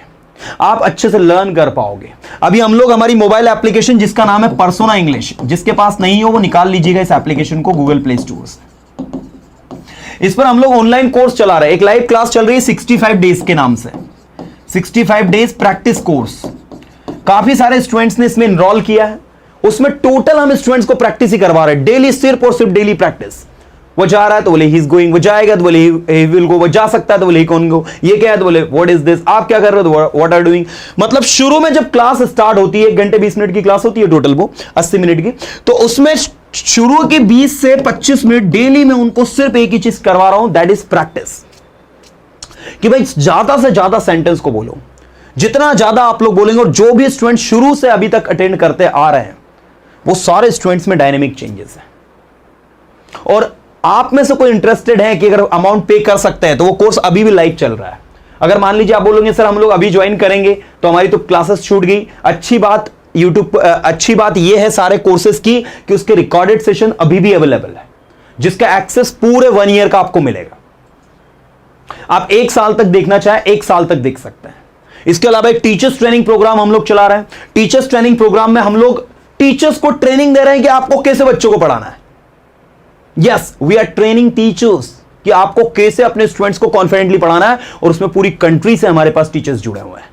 आप अच्छे से लर्न कर पाओगे। अभी हम लोग हमारी मोबाइल एप्लीकेशन जिसका नाम है पर्सोना इंग्लिश, जिसके पास नहीं हो वो निकाल लीजिएगा इस एप्लीकेशन को गूगल प्ले स्टोर से। इस पर हम लोग ऑनलाइन कोर्स चला रहे हैं। एक लाइव क्लास चल रही है 65 डेज के नाम से, 65 डेज प्रैक्टिस कोर्स। काफी सारे स्टूडेंट्स ने इसमें एनरोल किया है। उसमें टोटल हम स्टूडेंट्स को प्रैक्टिस ही करवा रहे हैं, डेली, सिर्फ और सिर्फ डेली प्रैक्टिस। वो जा रहा है तो बोले ही इज गोइंग, वो जाएगा तो बोले ही विल गो, वो जा सकता है तो बोले ही कौन गो, ये क्या है तो बोले व्हाट इज दिस, आप क्या कर रहे हो तो व्हाट आर डूइंग। मतलब शुरू में जब क्लास स्टार्ट होती है, 1 घंटे 20 मिनट की क्लास होती है टोटल, वो 80 मिनट की, तो उसमें शुरू के 20 से 25 मिनट डेली में उनको सिर्फ एक ही चीज करवा रहा हूं, दैट इज प्रैक्टिस। कि भाई ज्यादा से ज्यादा सेंटेंस को बोलो, जितना ज्यादा आप लोग बोलेंगे। और जो भी स्टूडेंट शुरू से अभी तक अटेंड करते आ रहे हैं, वो सारे स्टूडेंट्स में डायनेमिक चेंजेस है। और आप में से कोई इंटरेस्टेड है कि अगर अमाउंट पे कर सकते हैं तो वो कोर्स अभी भी लाइव चल रहा है। अगर मान लीजिए आप बोलोगे सर हम लोग अभी ज्वाइन करेंगे तो हमारी तो क्लासेस छूट गई, अच्छी बात यूट्यूब अच्छी बात यह है सारे कोर्सेज की कि उसके रिकॉर्डेड सेशन अभी भी अवेलेबल है, जिसका एक्सेस पूरे 1 ईयर का आपको मिलेगा। आप 1 साल तक देखना चाहे 1 साल तक देख सकते हैं। इसके अलावा एक टीचर्स ट्रेनिंग प्रोग्राम हम लोग चला रहे हैं। टीचर्स ट्रेनिंग प्रोग्राम में हम लोग टीचर्स को ट्रेनिंग दे रहे हैं कि आपको कैसे बच्चों को पढ़ाना है। Yes, we are training teachers कि आपको कैसे अपने स्टूडेंट्स को कॉन्फिडेंटली पढ़ाना है। और उसमें पूरी कंट्री से हमारे पास टीचर्स जुड़े हुए हैं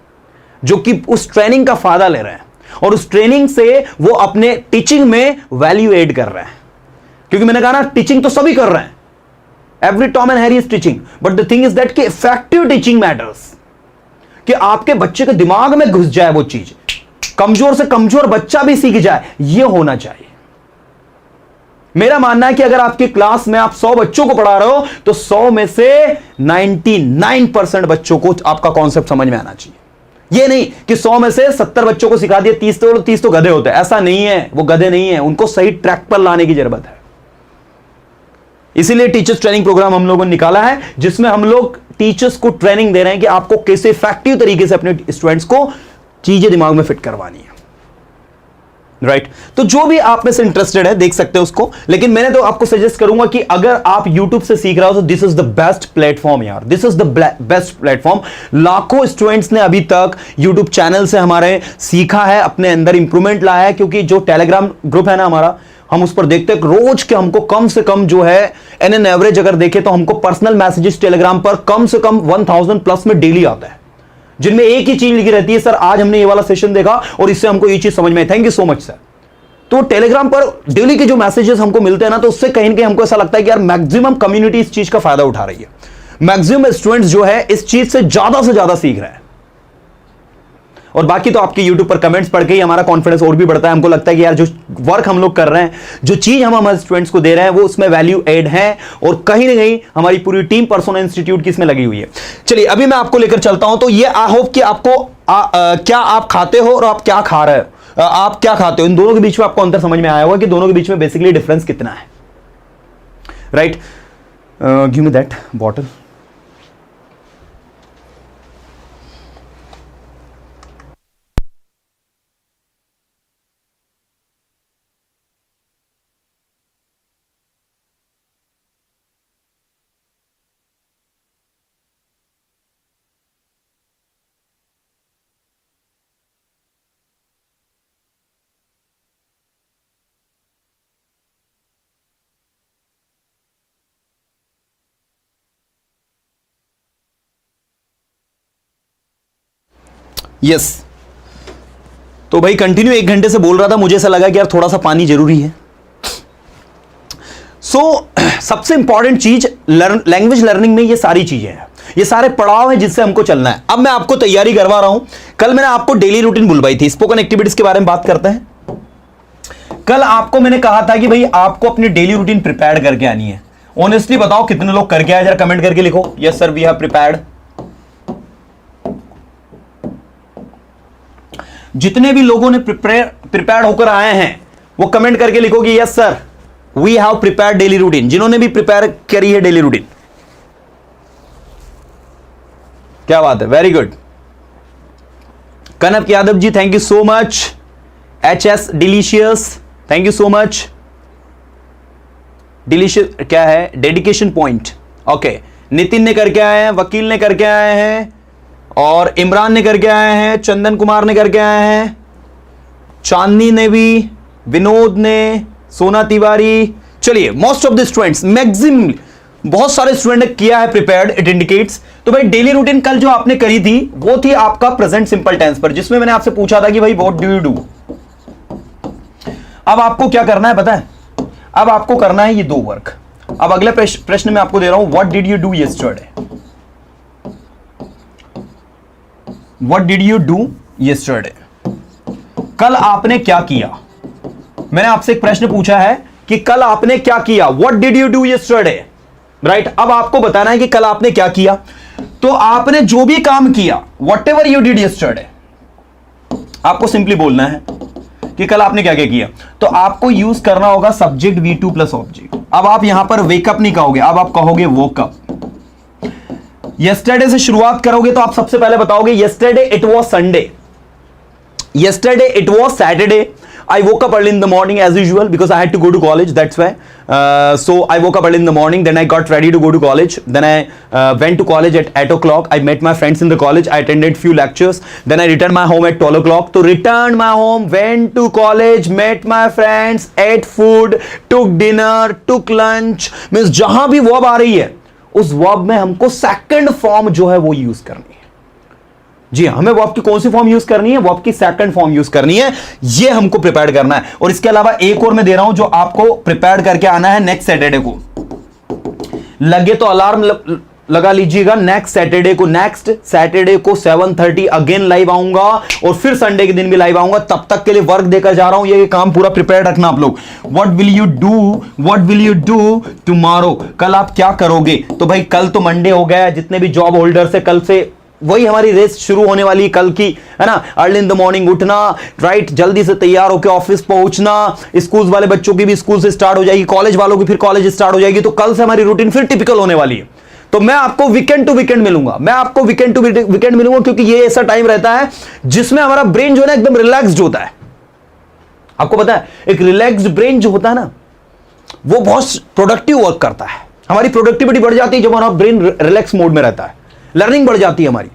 जो कि उस ट्रेनिंग का फायदा ले रहे हैं और उस ट्रेनिंग से वो अपने टीचिंग में वैल्यू एड कर रहे हैं। क्योंकि मैंने कहा ना, टीचिंग तो सभी कर रहे हैं, every Tom and Harry is teaching, but the thing is that कि इफेक्टिव टीचिंग मैटर्स, कि आपके बच्चे के दिमाग में घुस जाए वो चीज, कमजोर से कमजोर बच्चा भी सीख जाए, ये होना चाहिए। मेरा मानना है कि अगर आपकी क्लास में आप 100 बच्चों को पढ़ा रहे हो तो 100 में से 99% बच्चों को आपका कॉन्सेप्ट समझ में आना चाहिए। ये नहीं कि 100 में से 70 बच्चों को सिखा दिया, 30 तो गधे होते हैं। ऐसा नहीं है, वो गधे नहीं है, उनको सही ट्रैक पर लाने की जरूरत है। इसीलिए टीचर्स ट्रेनिंग प्रोग्राम हम लोगों ने निकाला है, जिसमें हम लोग टीचर्स को ट्रेनिंग दे रहे हैं कि आपको कैसे इफेक्टिव तरीके से अपने स्टूडेंट्स को चीजें दिमाग में फिट करवानी है। राइट तो जो भी आप में से इंटरेस्टेड है देख सकते हैं उसको। लेकिन मैंने तो आपको सजेस्ट करूंगा कि अगर आप YouTube से सीख रहे हो तो this is the best platform यार, this is the best platform. लाखों स्टूडेंट्स ने अभी तक YouTube चैनल से हमारे सीखा है, अपने अंदर इंप्रूवमेंट लाया है। क्योंकि जो टेलीग्राम ग्रुप है ना हमारा, हम उस पर देखते हैं रोज के हमको कम से कम जो है एन एवरेज अगर देखें तो हमको पर्सनल मैसेजेस टेलीग्राम पर कम से कम 1000 प्लस में डेली आता है, जिनमें एक ही चीज लिखी रहती है, सर आज हमने ये वाला सेशन देखा और इससे हमको ये चीज समझ में आई, thank you so much sir. तो टेलीग्राम पर डेली के जो मैसेजेस हमको मिलते हैं ना, तो उससे कहीं ना कहीं हमको ऐसा लगता है कि यार मैक्सिमम कम्युनिटी इस चीज का फायदा उठा रही है, मैक्सिमम स्टूडेंट्स जो है इस चीज से ज्यादा सीख रहे हैं। और बाकी तो आपके YouTube पर कमेंट्स पढ़ के ही हमारा कॉन्फिडेंस और भी बढ़ता है। हमको लगता है कि यार जो वर्क हम लोग कर रहे हैं, जो चीज हम हमारे स्टूडेंट्स को दे रहे हैं, वो उसमें वैल्यू एड है और कहीं ना कहीं हमारी पूरी टीम पर्सोना इंस्टीट्यूट की इसमें लगी हुई है। चलिए अभी मैं आपको लेकर चलता हूं। तो ये आई होप कि आपको क्या आप खाते हो और आप क्या खा रहे हो, आप क्या खाते हो, इन दोनों के बीच में आपको अंतर समझ में आया होगा कि दोनों के बीच में बेसिकली डिफरेंस कितना है। Right, give me that bottle. Yes तो भाई कंटिन्यू 1 घंटे से बोल रहा था, मुझे ऐसा लगा कि यार थोड़ा सा पानी जरूरी है। सबसे इंपॉर्टेंट चीज लैंग्वेज लर्निंग में ये सारी चीजें हैं, ये सारे पड़ाव हैं जिससे हमको चलना है। अब मैं आपको तैयारी करवा रहा हूं। कल मैंने आपको डेली रूटीन बुलवाई थी, स्पोकन एक्टिविटीज के बारे में बात करते हैं। कल आपको मैंने कहा था कि भाई आपको अपनी डेली रूटीन प्रिपेयर करके आनी है। ऑनेस्टली बताओ कितने लोग करके आए, जरा कमेंट करके लिखो। Yes sir we have prepared. जितने भी लोगों ने प्रिपेयर्ड होकर आए हैं वो कमेंट करके लिखो कि yes sir we have prepared daily routine. जिन्होंने भी प्रिपेयर करी है डेली रूटीन, क्या बात है, very good. Kanak Yadav ji thank you so much. HS delicious thank you so much. Delicious क्या है, डेडिकेशन पॉइंट, ओके। नितिन ने करके आए हैं, वकील ने करके आए हैं, और इमरान ने करके आए हैं, चंदन कुमार ने करके आए हैं, चांदनी ने भी, विनोद ने, सोना तिवारी। चलिए most of the students, maximum बहुत सारे स्टूडेंट ने किया है प्रिपेयर्ड, इट इंडिकेट्स। तो भाई डेली रूटीन कल जो आपने करी थी वो थी आपका प्रेजेंट सिंपल टेंस पर, जिसमें मैंने आपसे पूछा था कि भाई व्हाट डू यू डू। अब आपको क्या करना है पता है, अब आपको करना है ये 2 वर्क। अब अगले प्रश्न में आपको दे रहा हूं, what did you do yesterday, what did you do yesterday, कल आपने क्या किया। मैंने आपसे एक प्रश्न पूछा है कि कल आपने क्या किया, what did you do yesterday, right. अब आपको बताना है कि कल आपने क्या किया। तो आपने जो भी काम किया, what ever you did yesterday, आपको सिंपली बोलना है कि कल आपने क्या क्या किया, तो आपको यूज करना होगा सब्जेक्ट V2 प्लस ऑब्जेक्ट। अब आप यहां पर वेकअप नहीं कहोगे, अब आप कहोगे वोकअप। यस्टरडे से शुरुआत करोगे तो आप सबसे पहले बताओगे yesterday it was Sunday, yesterday it was Saturday, I woke up early in the morning as usual because I had to go to college, that's why so I woke up early in the morning, then I got ready to go to college, then I went to college at 8 o'clock, I met my friends in the college, I attended few lectures, then I returned my home at 12 o'clock, to returned my home, went to college, met my friends, ate food, took dinner, took lunch, means जहां भी verb आ रही है उस verb में हमको second form जो है वो यूज करनी है। जी हमें वर्ब की कौन सी फॉर्म यूज करनी है, वर्ब की सेकंड फॉर्म यूज करनी है, ये हमको प्रिपेयर करना है। और इसके अलावा एक और मैं दे रहा हूं जो आपको प्रिपेयर करके आना है नेक्स्ट सैटरडे को, लगे तो अलार्म लगा लीजिएगा, नेक्स्ट सैटरडे को 7:30 अगेन लाइव आऊंगा और फिर संडे के दिन भी लाइव आऊंगा। तब तक के लिए वर्क देकर जा रहा हूं, ये काम पूरा प्रिपेयर रखना आप लोग। What will you do tomorrow, कल आप क्या करोगे। तो भाई कल तो मंडे हो गया, जितने भी जॉब होल्डर्स है कल से वही हमारी रेस शुरू होने वाली कल की, है ना। अर्ली इन द मॉर्निंग उठना, राइट, जल्दी से तैयार होकर ऑफिस पहुंचना, स्कूल वाले बच्चों की भी स्कूल से स्टार्ट हो जाएगी, कॉलेज वालों की फिर कॉलेज स्टार्ट हो जाएगी। तो कल से हमारी रूटीन फिर टिपिकल होने वाली है। तो मैं आपको वीकेंड टू वीकेंड मिलूंगा, क्योंकि ये ऐसा टाइम रहता है जिसमें हमारा ब्रेन जो है ना एकदम रिलैक्स्ड होता है। आपको पता है एक रिलैक्स्ड ब्रेन जो होता है ना वो बहुत प्रोडक्टिव वर्क करता है, हमारी प्रोडक्टिविटी बढ़ जाती है जब हमारा ब्रेन रिलैक्स मोड में रहता है, लर्निंग बढ़ जाती है हमारी।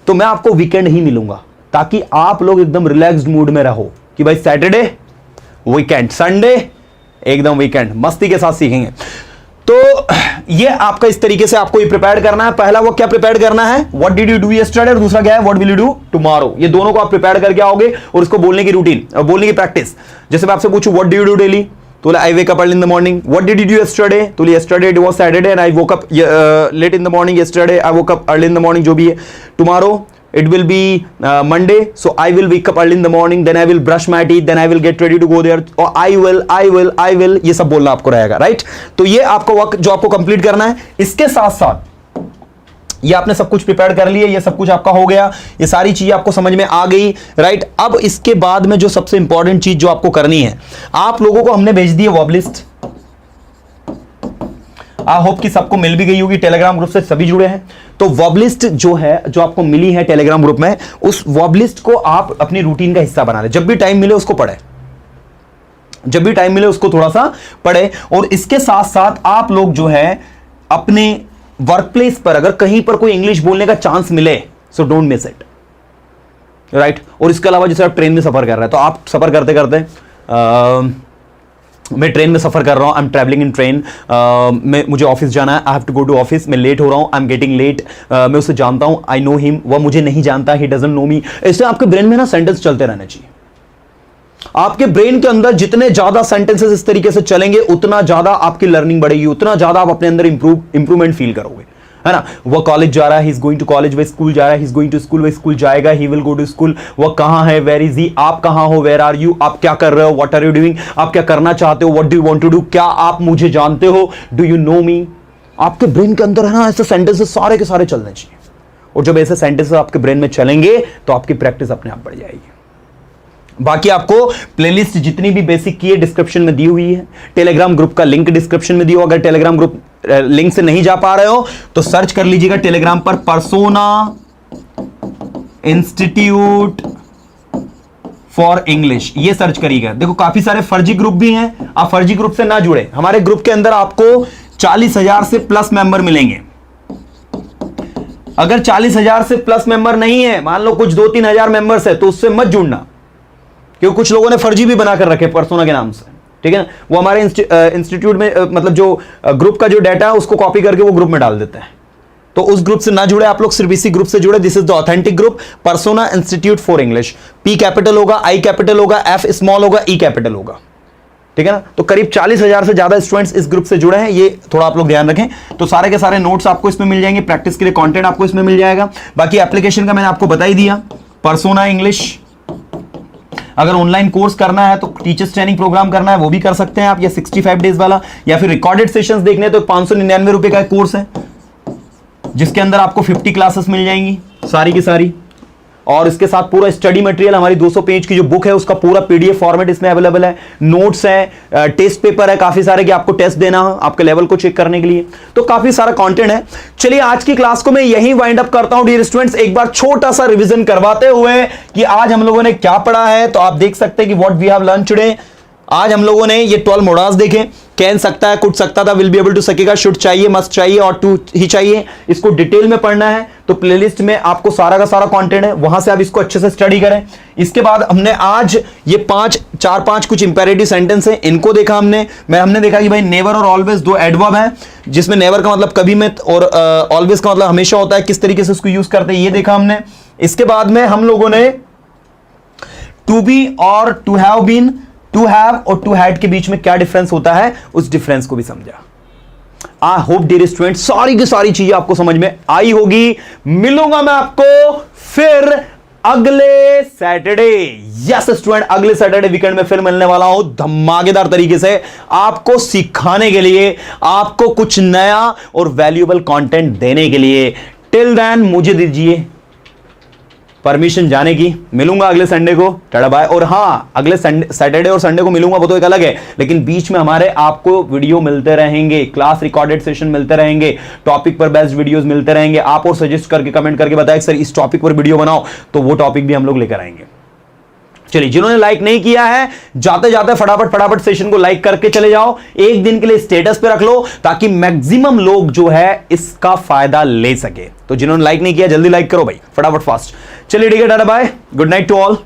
तो मैं आपको वीकेंड ही मिलूंगा ताकि आप लोग एकदम रिलैक्स्ड मूड में रहो कि भाई सैटरडे वीकेंड, संडे एकदम वीकेंड, मस्ती के साथ सीखेंगे। तो ये आपका इस तरीके से आपको ये प्रिपेयर करना है। पहला वो क्या प्रिपेयर करना है, what did you do yesterday, और दूसरा क्या है what will you do tomorrow. ये दोनों को आप प्रिपेयर करके आओगे और इसको बोलने की रूटीन, बोलने की प्रैक्टिस। जैसे मैं आपसे पूछूं what do you do daily, तो I wake up early in the morning. What did you do yesterday? तो yesterday it was Saturday and I woke up late in the morning. Yesterday I woke up early in the morning, जो भी है। Tomorrow it will be Monday, so I will wake up early in the morning. Then I will brush my teeth. Then I will get ready to go there. और I will ये सब बोलना आपको रहेगा, right? तो ये आपको work जो आपको कंप्लीट करना है। इसके साथ साथ ये आपने सब कुछ प्रिपेयर कर लिया, ये सब कुछ आपका हो गया, ये सारी चीजें आपको समझ में आ गई, राइट। अब इसके बाद में जो सबसे इंपॉर्टेंट चीज जो आपको करनी है, आप लोगों को हमने भेज दी है वर्ब लिस्ट। आई होप कि सबको मिल भी गई होगी, टेलीग्राम ग्रुप से सभी जुड़े हैं। तो वर्ब लिस्ट जो है जो आपको मिली है टेलीग्राम ग्रुप में, उस वर्ब लिस्ट को आप अपनी रूटीन का हिस्सा बना लें। जब भी टाइम मिले उसको पढ़े, जब भी टाइम मिले उसको थोड़ा सा पढ़े। और इसके साथ साथ आप लोग जो है अपने वर्क प्लेस पर अगर कहीं पर कोई इंग्लिश बोलने का चांस मिले, so don't miss it, right. और इसके अलावा जैसे आप ट्रेन में सफर कर रहे हैं, तो आप सफर करते करते मैं ट्रेन में सफर कर रहा हूं, I am travelling in train, मुझे ऑफिस जाना है, I have to go to office, मैं लेट हो रहा हूं, आई एम गेटिंग लेट, मैं उसे जानता हूं, आई नो हिम, वह मुझे नहीं जानता, ही डजंट नो मी। इससे आपके ब्रेन में ना सेंटेंस चलते रहने चाहिए। आपके ब्रेन के अंदर जितने ज्यादा सेंटेंसेस इस तरीके से चलेंगे उतना ज्यादा आपकी लर्निंग बढ़ेगी, उतना ज्यादा आप अपने अंदर इंप्रूवमेंट फील करोगे, है ना। वह कॉलेज जा रहा है, he is going to college, वह स्कूल जा रहा है, he is going to school, वह स्कूल जाएगा, he will go to school. वह कहां है, वेयर इज ही, आप कहां हो, वेयर आर यू, आप क्या कर रहे हो, व्हाट आर यू डूइंग, आप क्या करना चाहते हो, what do you want to do, क्या आप मुझे जानते हो, डू यू नो मी। आपके ब्रेन के अंदर है ना ऐसे सेंटेंसेस सारे के सारे चलने चाहिए। और जब ऐसे सेंटेंसेस आपके ब्रेन में चलेंगे तो आपकी प्रैक्टिस अपने आप बढ़ जाएगी। बाकी आपको प्लेलिस्ट जितनी भी बेसिक की है डिस्क्रिप्शन में दी हुई है, टेलीग्राम ग्रुप का लिंक डिस्क्रिप्शन में दी हो। अगर टेलीग्राम ग्रुप लिंक से नहीं जा पा रहे हो तो सर्च कर लीजिएगा टेलीग्राम पर परसोना इंस्टीट्यूट फॉर इंग्लिश, ये सर्च करिएगा। देखो काफी सारे फर्जी ग्रुप भी हैं, आप फर्जी ग्रुप से ना जुड़े। हमारे ग्रुप के अंदर आपको 40,000 से प्लस मेंबर मिलेंगे। अगर 40,000 से प्लस मेंबर नहीं है, मान लो कुछ 2-3 हजार मेंबर्स है, तो उससे मत जुड़ना, क्योंकि कुछ लोगों ने फर्जी भी बनाकर रखे परसोना के नाम से, ठीक है ना। वो हमारे इंस्टीट्यूट में मतलब जो ग्रुप का जो डाटा है उसको कॉपी करके वो ग्रुप में डाल देते हैं। तो उस ग्रुप से ना जुड़े आप लोग, सिर्फ इसी ग्रुप से जुड़े। This is the authentic group, persona institute for English. P capital होगा, I कैपिटल होगा, F स्मॉल होगा, E कैपिटल होगा, ठीक है ना। तो करीब 40,000 से ज्यादा स्टूडेंट्स इस ग्रुप से जुड़े हैं, ये थोड़ा आप लोग ध्यान रखें। तो सारे के सारे नोट्स आपको इसमें मिल जाएंगे, प्रैक्टिस के लिए कंटेंट आपको इसमें मिल जाएगा। बाकी एप्लीकेशन का मैंने आपको बता ही दिया, परसोना इंग्लिश। अगर ऑनलाइन कोर्स करना है तो टीचर्स ट्रेनिंग प्रोग्राम करना है वो भी कर सकते हैं आप, या 65 डेज वाला, या फिर रिकॉर्डेड सेशंस देखने तो 599 रुपए का कोर्स है जिसके अंदर आपको 50 क्लासेस मिल जाएंगी सारी की सारी। और इसके साथ पूरा स्टडी मटेरियल, हमारी 200 पेज की जो बुक है उसका पूरा पीडीएफ फॉर्मेट इसमें अवेलेबल है, नोट्स है, टेस्ट पेपर है काफी सारे कि आपको टेस्ट देना हो आपके लेवल को चेक करने के लिए, तो काफी सारा कंटेंट है। चलिए आज की क्लास को मैं यहीं वाइंड अप करता हूं डियर स्टूडेंट्स, एक बार छोटा सा रिवीजन करवाते हुए कि आज हम लोगों ने क्या पढ़ा है। तो आप देख सकते हैं कि what we have learn today. आज हम लोगों ने ये 12 मोडास देखे, कैन सकता है, कुड सकता था, विल बी एबल टू सकेगा, शुड चाहिए, मस्ट चाहिए और टू ही चाहिए। इसको डिटेल में पढ़ना है तो प्लेलिस्ट में आपको सारा का सारा कंटेंट है, वहां से आप इसको अच्छे से स्टडी करें। इसके बाद हमने आज ये 4-5 कुछ इंपेरेटिव सेंटेंस है, इनको देखा हमने देखा कि भाई नेवर और ऑलवेज दो एडवर्ब हैं, जिसमें नेवर का मतलब कभी में और ऑलवेज का मतलब हमेशा होता है, किस तरीके से उसको यूज करते हैं ये देखा हमने। इसके बाद में हम लोगों ने टू बी और to have been, to have और टू हैड के बीच में क्या डिफरेंस होता है उस डिफरेंस को भी समझा। आई होप डियर स्टूडेंट सारी की सारी चीजें आपको समझ में आई होगी। मिलूंगा मैं आपको फिर अगले सैटरडे। यस स्टूडेंट, अगले सैटरडे वीकेंड में फिर मिलने वाला हूं धमाकेदार तरीके से आपको सिखाने के लिए, आपको कुछ नया और वैल्यूएबल कंटेंट देने के लिए। टिल देन मुझे दीजिए परमिशन जाने की, मिलूंगा अगले संडे को, टाटा बाय। और हाँ, अगले सैटरडे और संडे को मिलूंगा वो तो एक अलग है, लेकिन बीच में हमारे आपको वीडियो मिलते रहेंगे, क्लास रिकॉर्डेड सेशन मिलते रहेंगे, टॉपिक पर बेस्ड वीडियोस मिलते रहेंगे। आप और सजेस्ट करके कमेंट करके बताएं सर इस टॉपिक पर वीडियो बनाओ, तो वो टॉपिक भी हम लोग लेकर आएंगे। चलिए, जिन्होंने लाइक नहीं किया है जाते जाते फटाफट सेशन को लाइक करके चले जाओ, एक दिन के लिए स्टेटस पे रख लो ताकि मैक्सिमम लोग जो है इसका फायदा ले सके। तो जिन्होंने लाइक नहीं किया जल्दी लाइक करो भाई, फटाफट फास्ट। चलिए ठीक है, tata bye, good night to all.